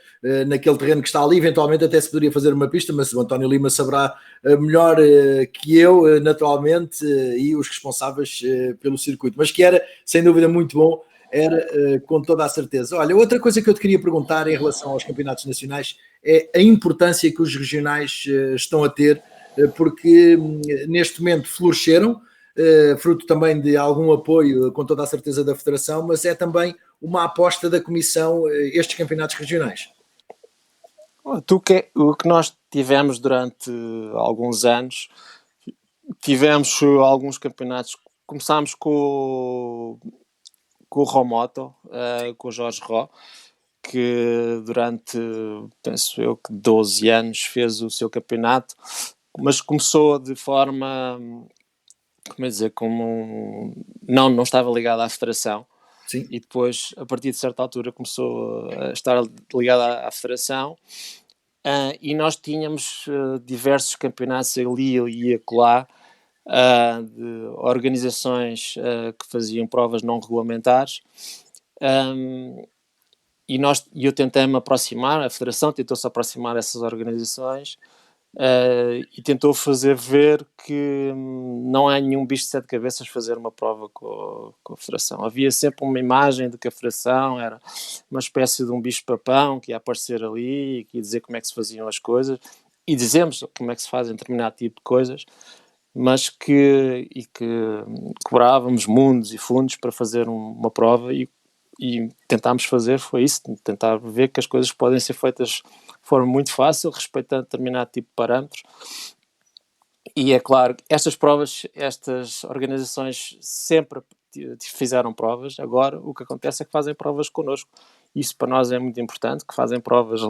naquele terreno que está ali, eventualmente até se poderia fazer uma pista, mas o António Lima saberá melhor que eu, naturalmente, e os responsáveis pelo circuito, mas que era, sem dúvida, muito bom, era com toda a certeza. Olha, outra coisa que eu te queria perguntar em relação aos campeonatos nacionais é a importância que os regionais estão a ter, porque neste momento floresceram, fruto também de algum apoio, com toda a certeza, da Federação, mas é também uma aposta da Comissão, estes campeonatos regionais. O que nós tivemos durante alguns anos, tivemos alguns campeonatos, começámos com o Romoto, com o Jorge Ró, que durante, penso eu, que 12 anos fez o seu campeonato, mas começou de forma, como é dizer, não estava ligado à Federação. Sim. E depois, a partir de certa altura, começou a estar ligado à Federação, e nós tínhamos diversos campeonatos ali e acolá, de organizações que faziam provas não regulamentares, e eu tentei-me aproximar, a Federação tentou-se aproximar dessas organizações, e tentou fazer ver que não há nenhum bicho de sete cabeças fazer uma prova com a Federação. Havia sempre uma imagem de que a Federação era uma espécie de um bicho-papão que ia aparecer ali e que ia dizer como é que se faziam as coisas, e dizemos como é que se fazem determinado tipo de coisas, mas que cobrávamos mundos e fundos para fazer uma prova, e tentámos fazer foi isso, tentar ver que as coisas podem ser feitas de forma muito fácil, respeitando determinado tipo de parâmetros. E é claro, estas organizações sempre fizeram provas. Agora o que acontece é que fazem provas connosco. Isso para nós é muito importante, que fazem provas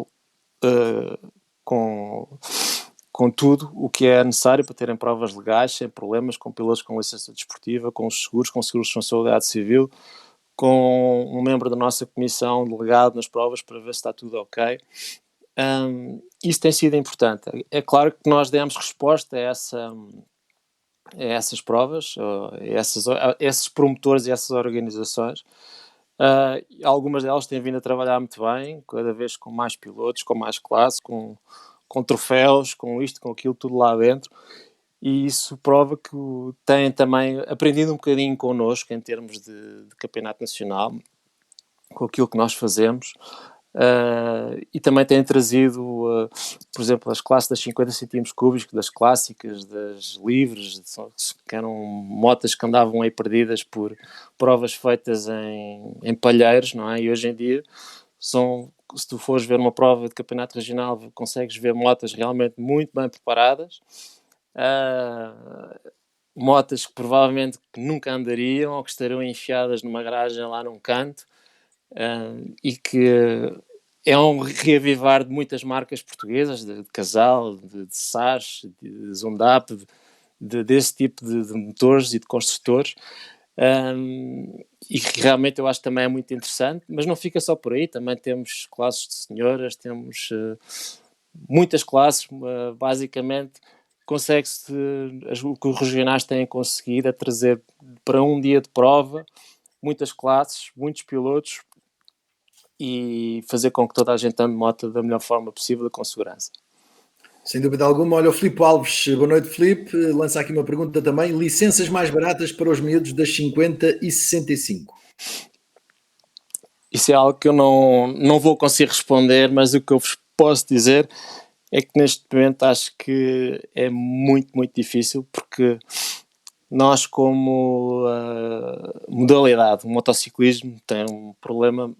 com tudo o que é necessário para terem provas legais, sem problemas, com pilotos com licença desportiva, com seguros de responsabilidade civil, com um membro da nossa comissão delegado nas provas para ver se está tudo ok. Isso tem sido importante. É claro que nós demos resposta a essas provas, a esses promotores e essas organizações. Algumas delas têm vindo a trabalhar muito bem, cada vez com mais pilotos, com mais classe, com troféus, com isto, com aquilo, tudo lá dentro. e isso prova que têm também aprendido um bocadinho connosco em termos de campeonato nacional, com aquilo que nós fazemos. E também têm trazido, por exemplo, as classes das 50 centímetros cúbicos, das clássicas, das livres, que eram motas que andavam aí perdidas por provas feitas em palheiros, não é? E hoje em dia se tu fores ver uma prova de campeonato regional, consegues ver motas realmente muito bem preparadas, motas que provavelmente nunca andariam ou que estariam enfiadas numa garagem lá num canto, e que é um reavivar de muitas marcas portuguesas, de Casal, de Sage, de Zundap, desse tipo de motores e de construtores, e que realmente eu acho que também é muito interessante, mas não fica só por aí, também temos classes de senhoras, temos muitas classes, basicamente consegue-se, o que os regionais têm conseguido é trazer para um dia de prova muitas classes, muitos pilotos, e fazer com que toda a gente ande de moto da melhor forma possível e com segurança. Sem dúvida alguma. Olha, o Filipe Alves, boa noite, Filipe, lança aqui uma pergunta também: licenças mais baratas para os miúdos das 50 e 65? Isso é algo que eu não vou conseguir responder, mas o que eu vos posso dizer é que neste momento acho que é muito, muito difícil, porque nós, como modalidade, o motociclismo tem um problema,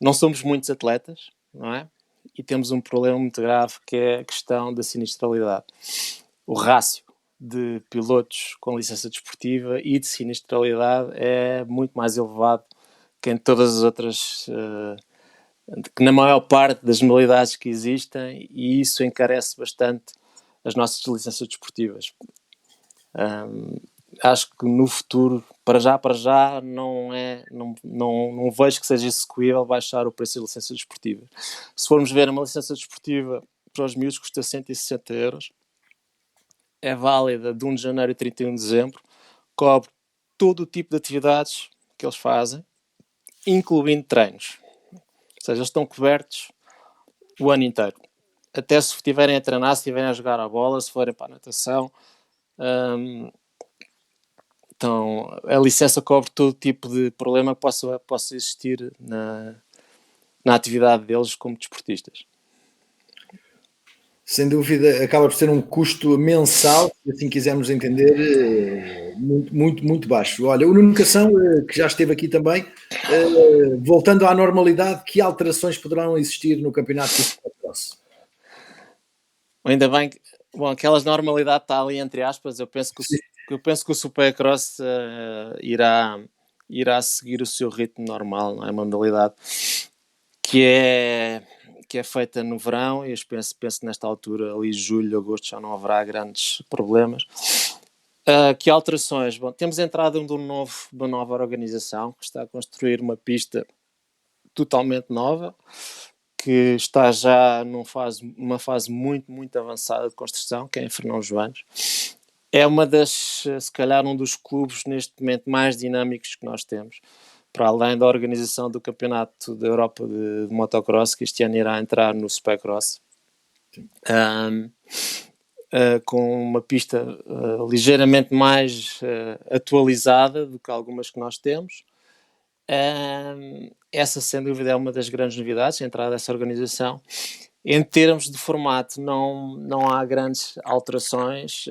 não somos muitos atletas, não é? E temos um problema muito grave, que é a questão da sinistralidade. O rácio de pilotos com licença desportiva e de sinistralidade é muito mais elevado que em todas as outras, que na maior parte das modalidades que existem, e isso encarece bastante as nossas licenças desportivas. Acho que no futuro, para já não vejo que seja execuível baixar o preço das licenças desportivas. Se formos ver, uma licença desportiva para os miúdos custa 160 euros, é válida de 1 de janeiro a 31 de dezembro, cobre todo o tipo de atividades que eles fazem, incluindo treinos. Ou seja, eles estão cobertos o ano inteiro. Até se estiverem a treinar, se estiverem a jogar a bola, se forem para a natação. Então, a licença cobre todo tipo de problema que possa existir na atividade deles como desportistas. Sem dúvida, acaba por ser um custo mensal, se assim quisermos entender, muito, muito, muito baixo. Olha, o Nuno Cação, que já esteve aqui também, voltando à normalidade, que alterações poderão existir no campeonato do Supercross? Ainda bem que, bom, aquelas normalidade está ali entre aspas. Eu penso que o Supercross irá seguir o seu ritmo normal, não é? Uma modalidade que é feita no verão, e eu penso que nesta altura, ali julho, agosto, já não haverá grandes problemas. Que alterações? Bom, temos entrado de uma nova organização que está a construir uma pista totalmente nova, que está já numa fase muito, muito avançada de construção, que é em Fernão Joanes. É se calhar, um dos clubes neste momento mais dinâmicos que nós temos, para além da organização do Campeonato da Europa de Motocross, que este ano irá entrar no Supercross, com uma pista ligeiramente mais atualizada do que algumas que nós temos. Essa, sem dúvida, é uma das grandes novidades, a entrada dessa organização. Em termos de formato, não há grandes alterações.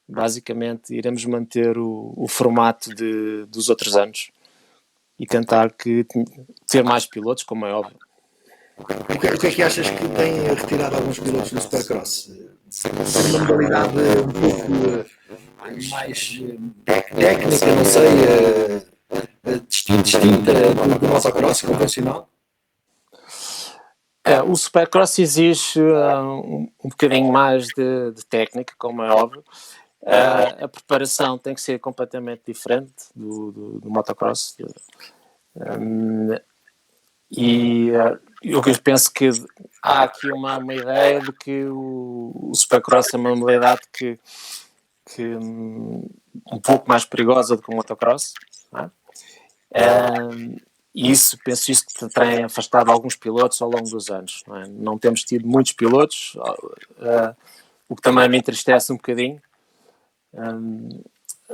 Basicamente, iremos manter o formato dos outros anos e tentar ter mais pilotos, como é óbvio. O que é que achas que tem retirado alguns pilotos do Supercross? Uma modalidade um pouco mais técnica, não sei, distinta do motocross convencional? O Supercross exige um bocadinho mais de técnica, como é óbvio. A preparação tem que ser completamente diferente do motocross. E eu penso que há aqui uma ideia de que o Supercross é uma modalidade que um pouco mais perigosa do que o motocross, não é? E penso isso que tem afastado alguns pilotos ao longo dos anos. Não temos tido muitos pilotos, o que também me entristece um bocadinho.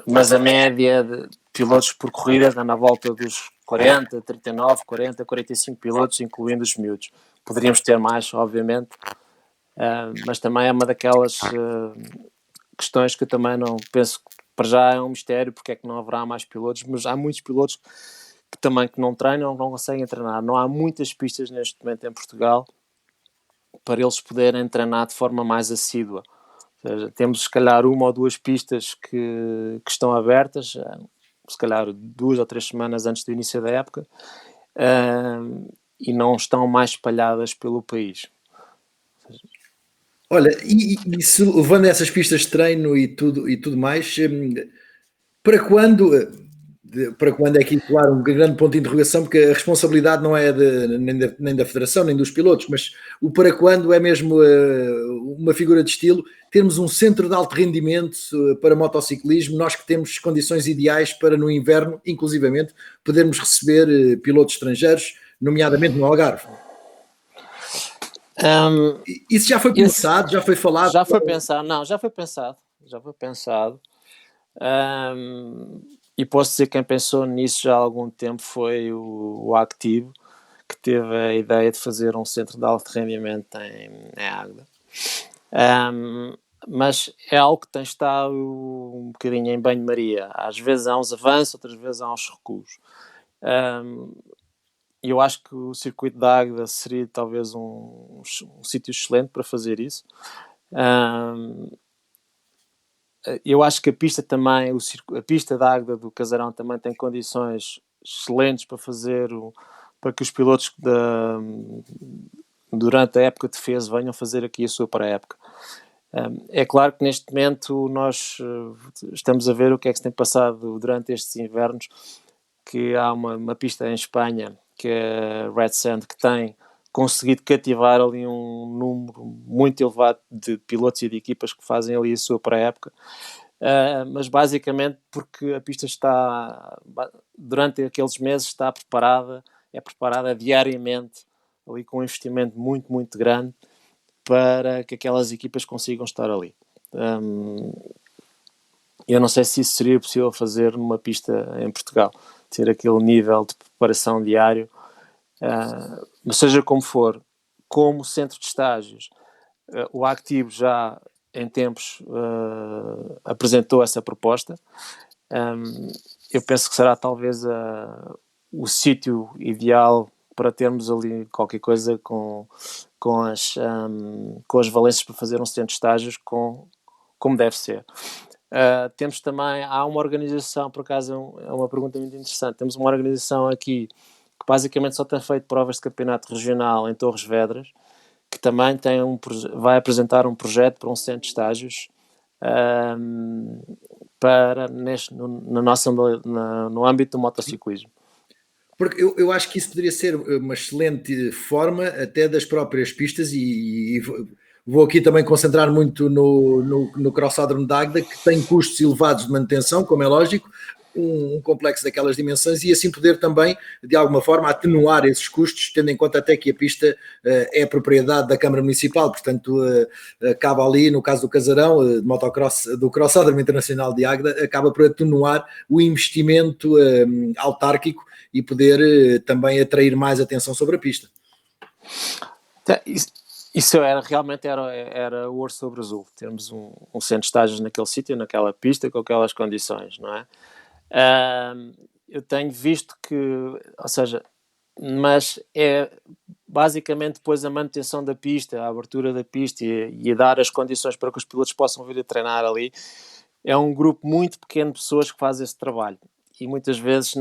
Mas a média de pilotos por corridas anda à volta dos 40, 39, 40, 45 pilotos, incluindo os miúdos. Poderíamos ter mais, obviamente, mas também é uma daquelas questões que eu também não penso que para já é um mistério porque é que não haverá mais pilotos, mas há muitos pilotos que também que não treinam, não conseguem treinar. Não há muitas pistas neste momento em Portugal para eles poderem treinar de forma mais assídua. Ou seja, temos se calhar uma ou duas pistas que estão abertas, se calhar 2 ou 3 semanas antes do início da época, e não estão mais espalhadas pelo país. Olha, e se levando essas pistas de treino e tudo mais, para quando, para quando é que, claro, um grande ponto de interrogação, porque a responsabilidade não é nem da Federação, nem dos pilotos, mas o para quando é mesmo uma figura de estilo, termos um centro de alto rendimento para motociclismo, nós que temos condições ideais para no inverno, inclusivamente, podermos receber pilotos estrangeiros, nomeadamente no Algarve. Isso já foi pensado, já foi falado? Já foi pensado, não, já foi pensado. E posso dizer que quem pensou nisso já há algum tempo foi o Activo, que teve a ideia de fazer um centro de alto rendimento em Águeda. Mas é algo que tem estado um bocadinho em banho-maria. Às vezes há uns avanços, outras vezes há uns recuos. Eu acho que o circuito da Águeda seria talvez um sítio excelente para fazer isso. Eu acho que a pista também, a pista da Águeda do Casarão também tem condições excelentes para fazer, para que os pilotos durante a época de FES venham fazer aqui a sua pré-época. É claro que neste momento nós estamos a ver o que é que se tem passado durante estes invernos, que há uma pista em Espanha, que é Red Sand, que tem conseguido cativar ali um número muito elevado de pilotos e de equipas que fazem ali a sua pré-época, mas basicamente porque a pista está, durante aqueles meses, é preparada diariamente, ali com um investimento muito, muito grande, para que aquelas equipas consigam estar ali. Eu não sei se isso seria possível fazer numa pista em Portugal, ter aquele nível de preparação diário, mas seja como for, como centro de estágios, o Activo já em tempos apresentou essa proposta. Eu penso que será talvez o sítio ideal para termos ali qualquer coisa com as valências para fazer um centro de estágios como deve ser. Temos também, há uma organização, por acaso é uma pergunta muito interessante, temos uma organização aqui que basicamente só tem feito provas de campeonato regional em Torres Vedras, que também vai apresentar um projeto para um centro de estágios no âmbito do motociclismo. Porque eu acho que isso poderia ser uma excelente forma até das próprias pistas e vou aqui também concentrar muito no Crossódromo de Águeda, que tem custos elevados de manutenção, como é lógico, um complexo daquelas dimensões e assim poder também, de alguma forma, atenuar esses custos, tendo em conta até que a pista é propriedade da Câmara Municipal, portanto acaba ali, no caso do Casarão, de motocross, do Crossódromo Internacional de Águeda, acaba por atenuar o investimento autárquico e poder também atrair mais atenção sobre a pista. Isso realmente era o ouro sobre azul, termos um centro de estágios naquele sítio, naquela pista, com aquelas condições, não é? Eu tenho visto que, ou seja, mas é basicamente depois a manutenção da pista, a abertura da pista e a dar as condições para que os pilotos possam vir a treinar ali. É um grupo muito pequeno de pessoas que faz esse trabalho e muitas vezes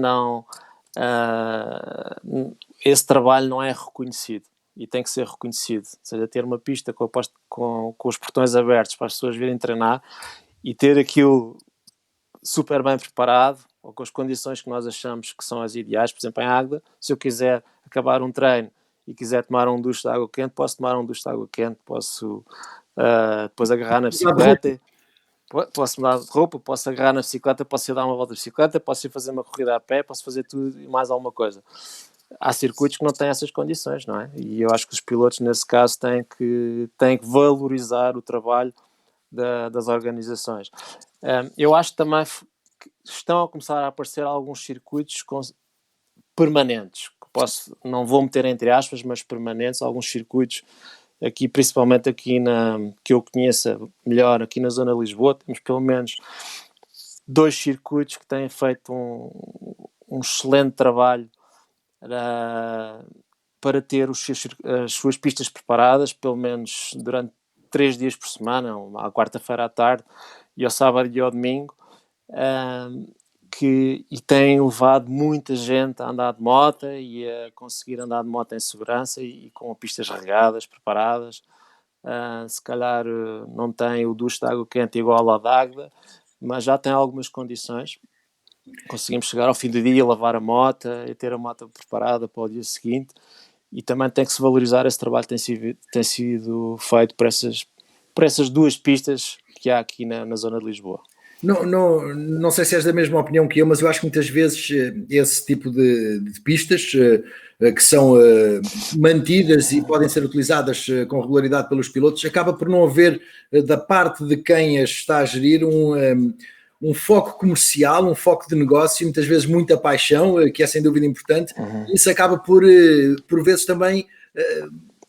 esse trabalho não é reconhecido e tem que ser reconhecido, ou seja, ter uma pista com os portões abertos para as pessoas virem treinar e ter aquilo super bem preparado ou com as condições que nós achamos que são as ideais. Por exemplo, em Águeda, se eu quiser acabar um treino e quiser tomar um duche de água quente, posso tomar um duche de água quente, posso depois agarrar na bicicleta, posso mudar de roupa, posso agarrar na bicicleta, posso ir dar uma volta de bicicleta, posso ir fazer uma corrida a pé, posso fazer tudo e mais alguma coisa. Há circuitos que não têm essas condições, não é? E eu acho que os pilotos, nesse caso, têm que valorizar o trabalho das organizações. Eu acho que também estão a começar a aparecer alguns circuitos permanentes, não vou meter entre aspas, mas permanentes, alguns circuitos aqui, principalmente aqui que eu conheça melhor, aqui na zona de Lisboa, temos pelo menos 2 circuitos que têm feito um excelente trabalho para ter as suas pistas preparadas, pelo menos durante 3 dias por semana, à quarta-feira à tarde e ao sábado e ao domingo, e tem levado muita gente a andar de moto e a conseguir andar de moto em segurança e com pistas regadas, preparadas. Se calhar não tem o duche de água quente igual ao da Águeda, mas já tem algumas condições. Conseguimos chegar ao fim do dia, lavar a moto e ter a moto preparada para o dia seguinte, e também tem que se valorizar esse trabalho que tem sido feito por essas 2 pistas que há aqui na zona de Lisboa. Não sei se és da mesma opinião que eu, mas eu acho que muitas vezes esse tipo de pistas que são mantidas e podem ser utilizadas com regularidade pelos pilotos, acaba por não haver da parte de quem as está a gerir um foco comercial, um foco de negócio, muitas vezes muita paixão, que é sem dúvida importante. Isso acaba por vezes também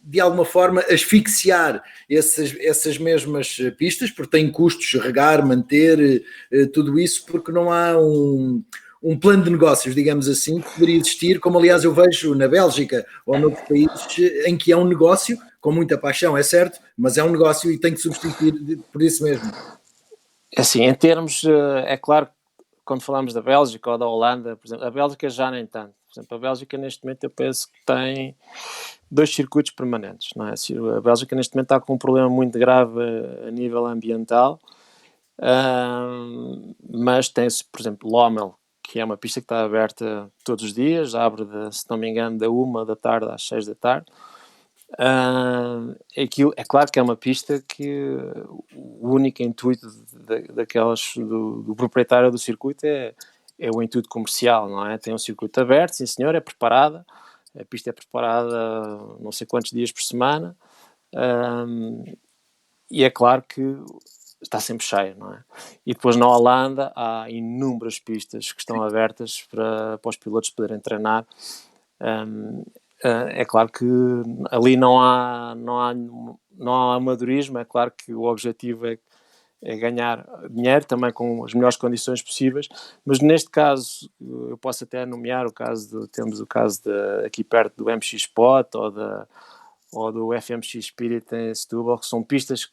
de alguma forma asfixiar essas mesmas pistas, porque tem custos regar, manter tudo isso, porque não há um plano de negócios, digamos assim, que poderia existir, como aliás eu vejo na Bélgica ou noutros países em que é um negócio com muita paixão, é certo, mas é um negócio e tem que substituir por isso mesmo. Assim, em termos, é claro, quando falamos da Bélgica ou da Holanda, por exemplo, a Bélgica já nem tanto. Por exemplo, a Bélgica neste momento eu penso que tem 2 circuitos permanentes, não é? A Bélgica neste momento está com um problema muito grave a nível ambiental, mas tem-se, por exemplo, Lommel, que é uma pista que está aberta todos os dias, abre, se não me engano, da 1 da tarde às 6 da tarde. Aquilo, é claro que é uma pista que o único intuito do proprietário do circuito é o intuito comercial, não é? Tem um circuito aberto, sim senhor, é preparada, a pista é preparada não sei quantos dias por semana, e é claro que está sempre cheia, não é? E depois na Holanda há inúmeras pistas que estão abertas para os pilotos poderem treinar. É claro que ali não há amadorismo, é claro que o objetivo é ganhar dinheiro também com as melhores condições possíveis, mas neste caso eu posso até nomear temos o caso aqui perto do MX Spot ou do FMX Spirit em Setúbal, que são pistas que,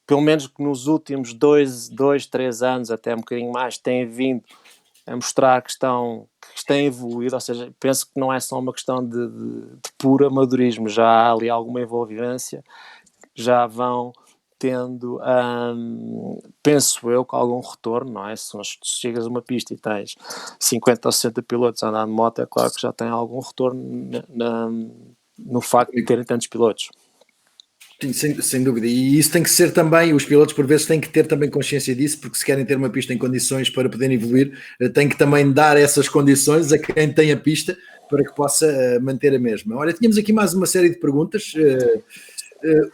pelo menos que nos últimos 3 anos, até um bocadinho mais, têm vindo a mostrar que têm evoluído, ou seja, penso que não é só uma questão de puro amadorismo, já há ali alguma envolvência, já vão tendo, penso eu, com algum retorno, não é? Se chegas a uma pista e tens 50 ou 60 pilotos a andar de moto, é claro que já tem algum retorno no facto de terem tantos pilotos. Sim, sem dúvida, e isso tem que ser também, os pilotos por vezes têm que ter também consciência disso, porque se querem ter uma pista em condições para poderem evoluir, têm que também dar essas condições a quem tem a pista para que possa manter a mesma. Olha, tínhamos aqui mais uma série de perguntas.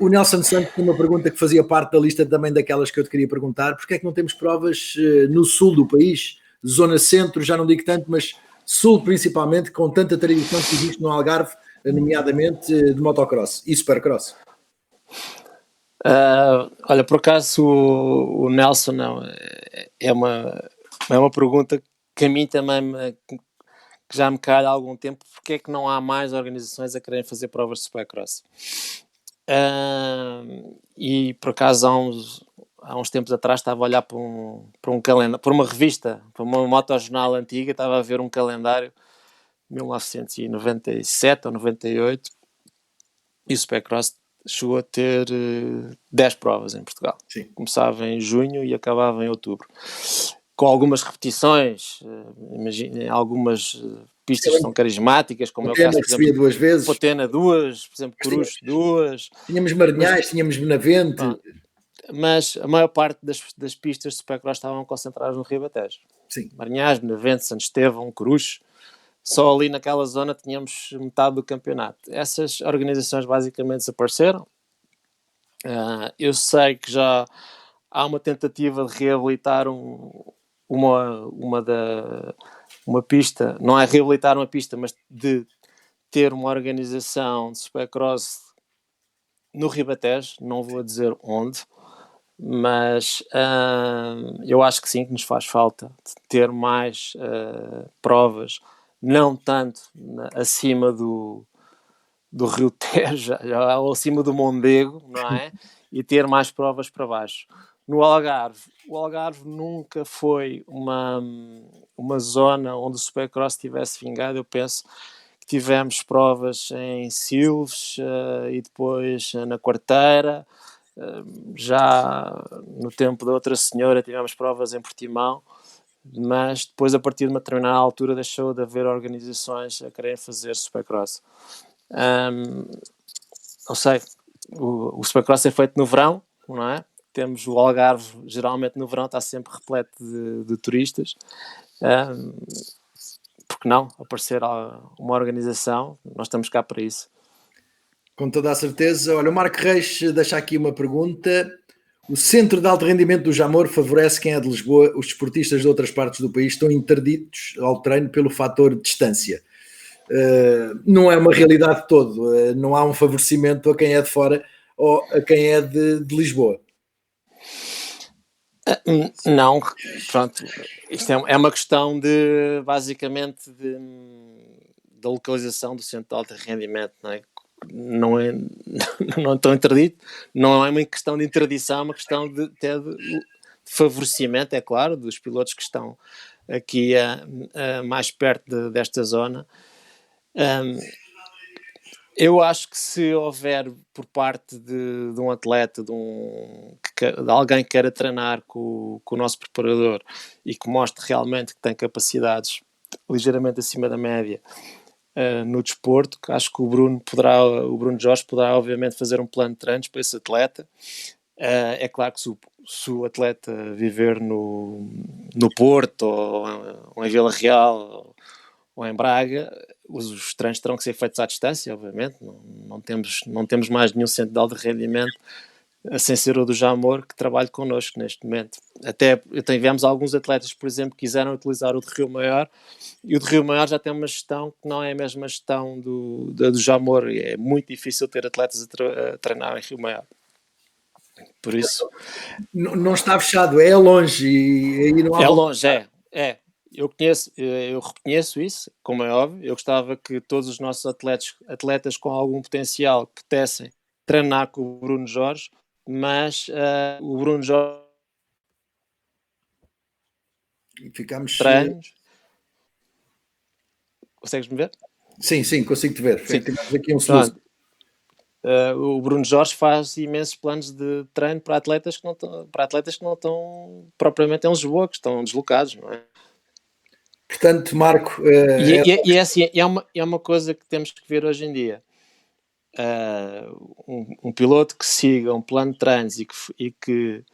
O Nelson Santos tem uma pergunta que fazia parte da lista também daquelas que eu te queria perguntar: porque é que não temos provas no sul do país, zona centro, já não digo tanto, mas sul principalmente, com tanta tradição que existe no Algarve, nomeadamente de motocross e supercross? Olha, por acaso o Nelson é uma pergunta que a mim também que já me calha há algum tempo. Porque é que não há mais organizações a quererem fazer provas de supercross? E por acaso há uns tempos atrás estava a olhar para um calendário, para uma revista, para uma motojornal antiga, estava a ver um calendário de 1997 ou 98, e o supercross chegou a ter 10 provas em Portugal. Sim. Começava em junho e acabava em outubro, com algumas repetições. Imaginem, algumas pistas que são carismáticas, como Potena, é o caso, por exemplo, 2 vezes. Potena 2, por exemplo, Coruche 2. Tínhamos Marinhais, tínhamos Benavente. Mas a maior parte das pistas de supercross estavam concentradas no Ribatejo. Sim. Marinhais, Benavente, Santo Estevão, Coruche. Só ali naquela zona tínhamos metade do campeonato. Essas organizações basicamente desapareceram. Eu sei que já há uma tentativa de reabilitar uma pista, não é reabilitar uma pista, mas de ter uma organização de Supercross no Ribatejo, não vou dizer onde, mas eu acho que sim, que nos faz falta ter mais provas, não tanto acima do Rio Tejo, ou acima do Mondego, não é? E ter mais provas para baixo. No Algarve, o Algarve nunca foi uma zona onde o Supercross tivesse vingado. Eu penso que tivemos provas em Silves e depois na Quarteira. Já no tempo da outra senhora tivemos provas em Portimão, mas depois, a partir de uma determinada altura, deixou de haver organizações a quererem fazer Supercross. Não sei, o Supercross é feito no verão, não é? Temos o Algarve, geralmente no verão está sempre repleto de turistas. Porque não aparecer uma organização? Nós estamos cá para isso. Com toda a certeza. Olha, o Marco Reis deixa aqui uma pergunta. O Centro de Alto Rendimento do Jamor favorece quem é de Lisboa. Os desportistas de outras partes do país estão interditos ao treino pelo fator distância. Não é uma realidade de todo. Não há um favorecimento a quem é de fora ou a quem é de Lisboa. Não, pronto. Isto é uma questão de, basicamente, da localização do centro de alto rendimento, não é? Não estou interdito, não é uma questão de interdição, é uma questão de favorecimento, é claro, dos pilotos que estão aqui mais perto desta zona. Eu acho que se houver por parte de um atleta, de alguém que queira treinar com o nosso preparador e que mostre realmente que tem capacidades ligeiramente acima da média no desporto, acho que o Bruno Jorge poderá obviamente fazer um plano de treinos para esse atleta. É claro que se o atleta viver no Porto ou em Vila Real ou em Braga, os treinos terão que ser feitos à distância, obviamente. Não temos mais nenhum centro de alto rendimento sem ser o do Jamor que trabalha connosco neste momento. Até tivemos alguns atletas, por exemplo, que quiseram utilizar o de Rio Maior, e o de Rio Maior já tem uma gestão que não é a mesma gestão do Jamor, e é muito difícil ter atletas a treinar em Rio Maior. Por isso... Não está fechado, é longe e aí não há... É longe, é. Eu reconheço isso, como é óbvio. Eu gostava que todos os nossos atletas com algum potencial pudessem treinar com o Bruno Jorge, mas o Bruno Jorge ficamos treinos. Consegues-me ver? Sim, consigo te ver. Tivemos aqui um segundo. O Bruno Jorge faz imensos planos de treino para atletas que não estão propriamente em Lisboa, que estão deslocados, não é? Portanto, Marco... é assim, é uma coisa que temos que ver hoje em dia. Um piloto que siga um plano de treinos e que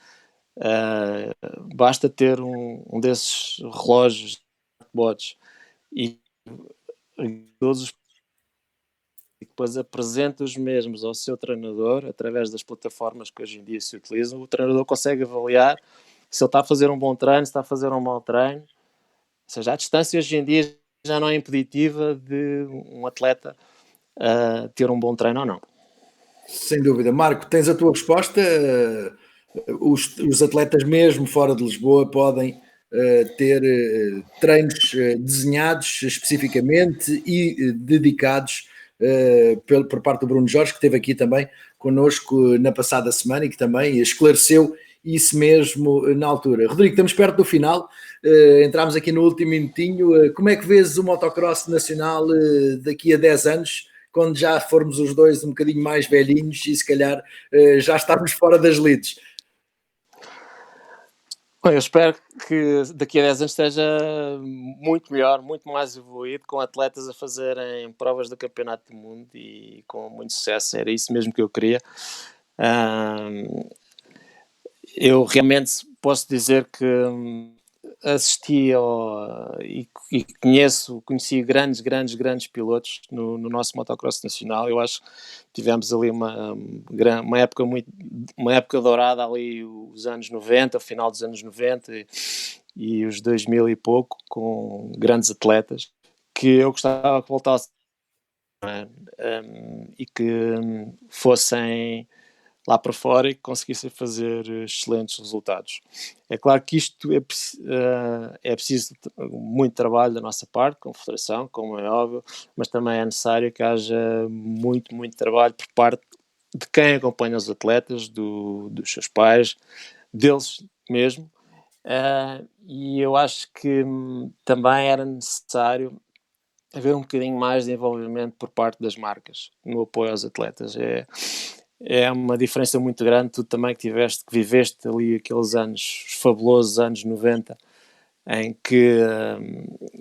basta ter um desses relógios e todos os e depois apresenta os mesmos ao seu treinador através das plataformas que hoje em dia se utilizam. O treinador consegue avaliar se ele está a fazer um bom treino, se está a fazer um mau treino. Ou seja, a distância hoje em dia já não é impeditiva de um atleta ter um bom treino ou não. Sem dúvida. Marco, tens a tua resposta? Os atletas mesmo fora de Lisboa podem ter treinos desenhados especificamente e dedicados por parte do Bruno Jorge, que esteve aqui também connosco na passada semana e que também esclareceu isso mesmo na altura. Rodrigo, estamos perto do final, entramos aqui no último minutinho. Como é que vês o motocross nacional daqui a 10 anos? Quando já formos os dois um bocadinho mais velhinhos e se calhar já estarmos fora das lides? Bom, eu espero que daqui a 10 anos esteja muito melhor, muito mais evoluído, com atletas a fazerem provas do Campeonato do Mundo e com muito sucesso. Era isso mesmo que eu queria. Eu realmente posso dizer que assisti e conheci grandes pilotos no nosso motocross nacional. Eu acho que tivemos ali uma época dourada ali, os anos 90, o final dos anos 90 e os 2000 e pouco, com grandes atletas que eu gostava que voltassem, e que fossem lá para fora e que conseguissem fazer excelentes resultados. É claro que isto é preciso muito trabalho da nossa parte, como federação, como é óbvio, mas também é necessário que haja muito trabalho por parte de quem acompanha os atletas, dos seus pais, deles mesmo, e eu acho que também era necessário haver um bocadinho mais de envolvimento por parte das marcas no apoio aos atletas. É uma diferença muito grande. Tu também que viveste ali aqueles anos, os fabulosos anos 90, em que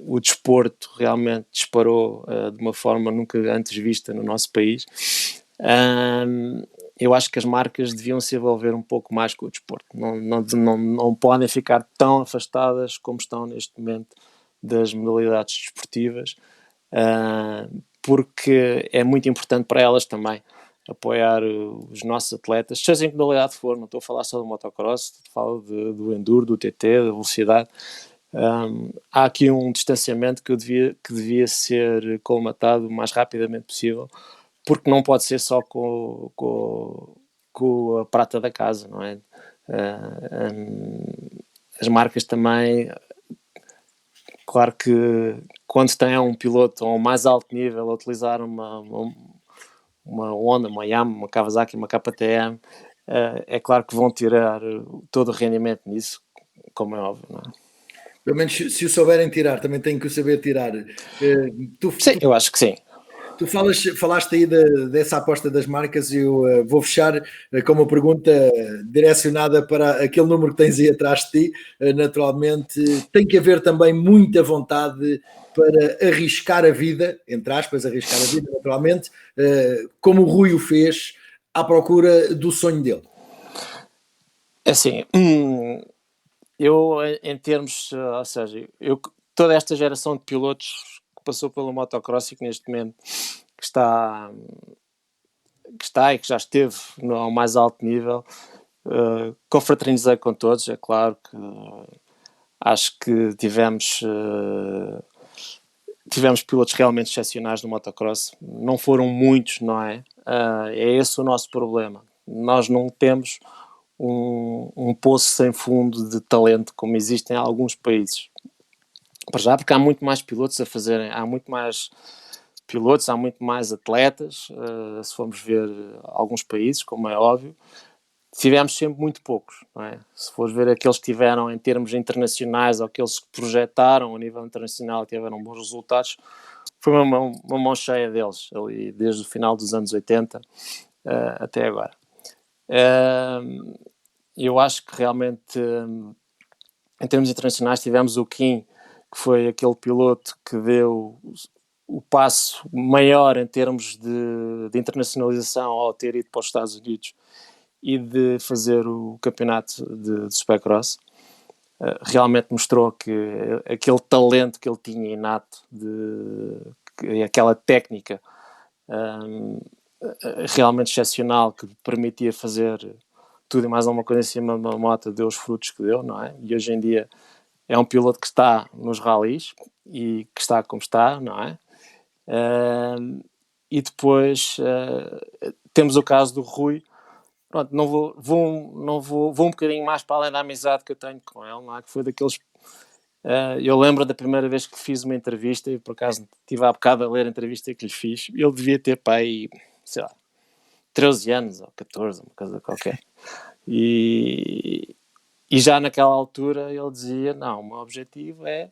o desporto realmente disparou de uma forma nunca antes vista no nosso país. Eu acho que as marcas deviam se envolver um pouco mais com o desporto. Não podem ficar tão afastadas como estão neste momento das modalidades desportivas, porque é muito importante para elas também apoiar os nossos atletas, seja em que modalidade for. Não estou a falar só do motocross, falo do enduro, do TT, da velocidade. Há aqui um distanciamento que devia ser colmatado o mais rapidamente possível, porque não pode ser só com a prata da casa, não é? As marcas também, claro que quando tem um piloto ao mais alto nível a utilizar uma Honda, uma Yamaha, uma Kawasaki, uma KTM, é claro que vão tirar todo o rendimento nisso, como é óbvio, não é? Pelo menos se o souberem tirar, também têm que o saber tirar. Sim, eu acho que sim. Tu falaste aí dessa aposta das marcas e eu vou fechar com uma pergunta direcionada para aquele número que tens aí atrás de ti. Naturalmente, tem que haver também muita vontade para arriscar a vida, entre aspas, arriscar a vida, naturalmente, como o Rui o fez, à procura do sonho dele. É assim, eu em termos, ou seja, toda esta geração de pilotos que passou pelo motocross e que neste momento que está e que já esteve ao mais alto nível, confraternizei com todos. É claro que acho que tivemos pilotos realmente excepcionais no motocross. Não foram muitos, não é? É esse o nosso problema. Nós não temos um poço sem fundo de talento como existe em alguns países. Para já, porque há muito mais pilotos a fazerem, há muito mais pilotos, há muito mais atletas, se formos ver alguns países, como é óbvio. Tivemos sempre muito poucos, não é? Se fores ver aqueles que tiveram em termos internacionais ou aqueles que projetaram a nível internacional e tiveram bons resultados, foi uma mão cheia deles, ali desde o final dos anos 80 até agora. Eu acho que realmente, em termos internacionais, tivemos o Kim, que foi aquele piloto que deu o passo maior em termos de internacionalização ao ter ido para os Estados Unidos e de fazer o campeonato de Supercross. Realmente mostrou que aquele talento que ele tinha inato, aquela técnica realmente excepcional que permitia fazer tudo e mais alguma coisa em cima da moto, deu os frutos que deu, não é? E hoje em dia é um piloto que está nos rallies e que está como está, não é? E depois temos o caso do Rui. Pronto, vou um bocadinho mais para além da amizade que eu tenho com ele, não é? Que foi daqueles. Eu lembro da primeira vez que fiz uma entrevista, e por acaso estive há bocado a ler a entrevista que lhe fiz. Ele devia ter pai, sei lá, 13 anos ou 14, uma coisa qualquer. E já naquela altura ele dizia: não, o meu objetivo é,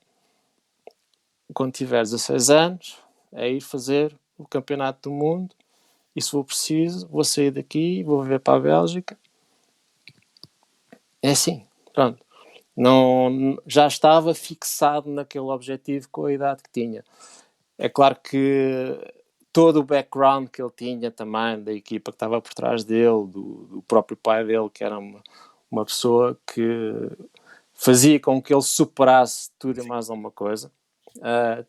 quando tiver 16 anos, é ir fazer o campeonato do mundo, e se for preciso, vou sair daqui, vou viver para a Bélgica. É assim, pronto. Não, já estava fixado naquele objetivo com a idade que tinha. É claro que todo o background que ele tinha também, da equipa que estava por trás dele, do próprio pai dele, que era uma pessoa que fazia com que ele superasse tudo e mais alguma coisa.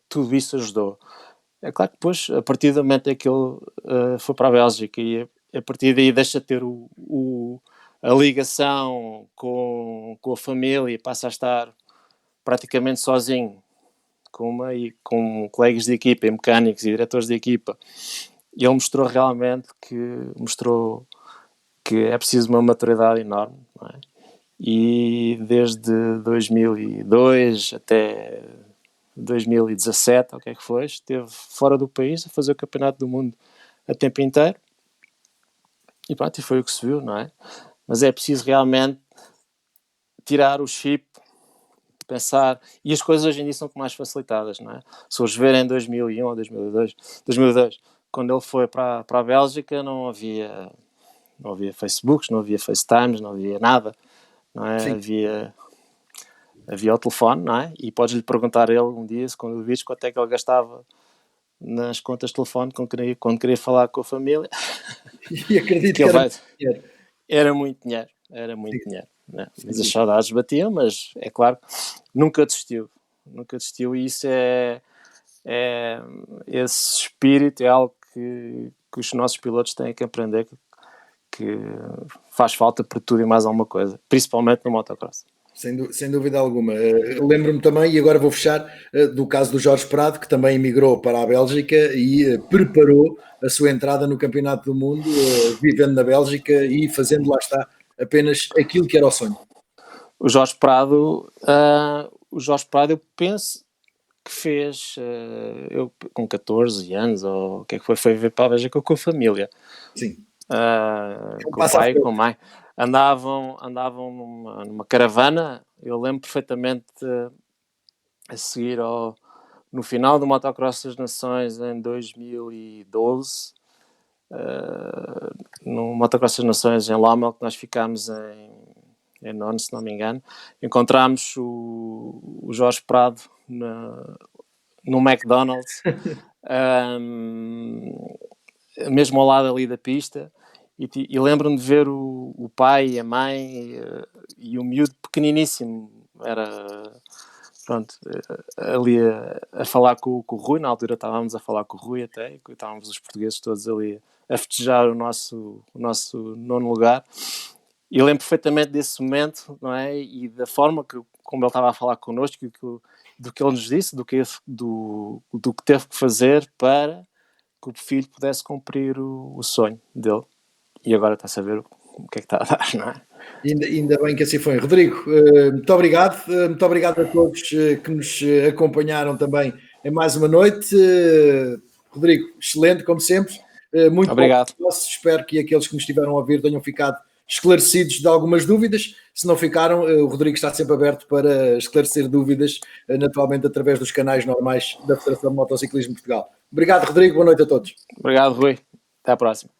Tudo isso ajudou. É claro que depois, a partir do momento em que ele foi para a Bélgica e a partir daí deixa de ter a ligação com a família e passa a estar praticamente sozinho com colegas de equipa, e mecânicos e diretores de equipa, e ele mostrou realmente que é preciso uma maturidade enorme, não é? E desde 2002 até 2017, o que é que foi, esteve fora do país a fazer o Campeonato do Mundo a tempo inteiro, e pronto, e foi o que se viu, não é? Mas é preciso realmente tirar o chip, pensar, e as coisas hoje em dia são mais facilitadas, não é? Se os ver em 2001 ou 2002, quando ele foi para a Bélgica, não havia Facebooks, não havia FaceTimes, não havia nada, não é? Havia o telefone, não é? E podes-lhe perguntar a ele um dia, quando o viste, quanto é que ele gastava nas contas de telefone quando queria falar com a família. E acredito que era muito dinheiro, né? Mas as saudades batiam, mas é claro, nunca desistiu, e isso esse espírito é algo que os nossos pilotos têm que aprender, que faz falta por tudo e mais alguma coisa, principalmente no motocross. Sem dúvida alguma. Lembro-me também, e agora vou fechar, do caso do Jorge Prado, que também emigrou para a Bélgica e preparou a sua entrada no Campeonato do Mundo, vivendo na Bélgica e fazendo, lá está, apenas aquilo que era o sonho. O Jorge Prado, eu penso que fez, eu com 14 anos, ou o que é que foi ver para a Bélgica com a família. Sim. Com o pai e com a mãe. Andavam numa caravana, eu lembro perfeitamente a seguir no final do Motocross das Nações em 2012, no Motocross das Nações em Lommel, que nós ficámos em nono, se não me engano, encontramos o Jorge Prado no McDonald's, mesmo ao lado ali da pista, e lembro-me de ver o pai e a mãe e o miúdo pequeniníssimo, ali a falar com o Rui. Na altura estávamos a falar com o Rui até, e estávamos os portugueses todos ali a festejar o nosso nono lugar, e lembro perfeitamente desse momento, não é? E da forma como ele estava a falar connosco, do que ele nos disse, do que teve que fazer para que o filho pudesse cumprir o sonho dele. E agora está a saber o que é que está a dar, não é? Ainda bem que assim foi. Rodrigo, muito obrigado a todos que nos acompanharam também em mais uma noite. Rodrigo, excelente, como sempre. Muito obrigado. Espero que aqueles que nos estiveram a ouvir tenham ficado esclarecidos de algumas dúvidas. Se não ficaram, o Rodrigo está sempre aberto para esclarecer dúvidas, naturalmente através dos canais normais da Federação de Motociclismo de Portugal. Obrigado, Rodrigo. Boa noite a todos. Obrigado, Rui. Até à próxima.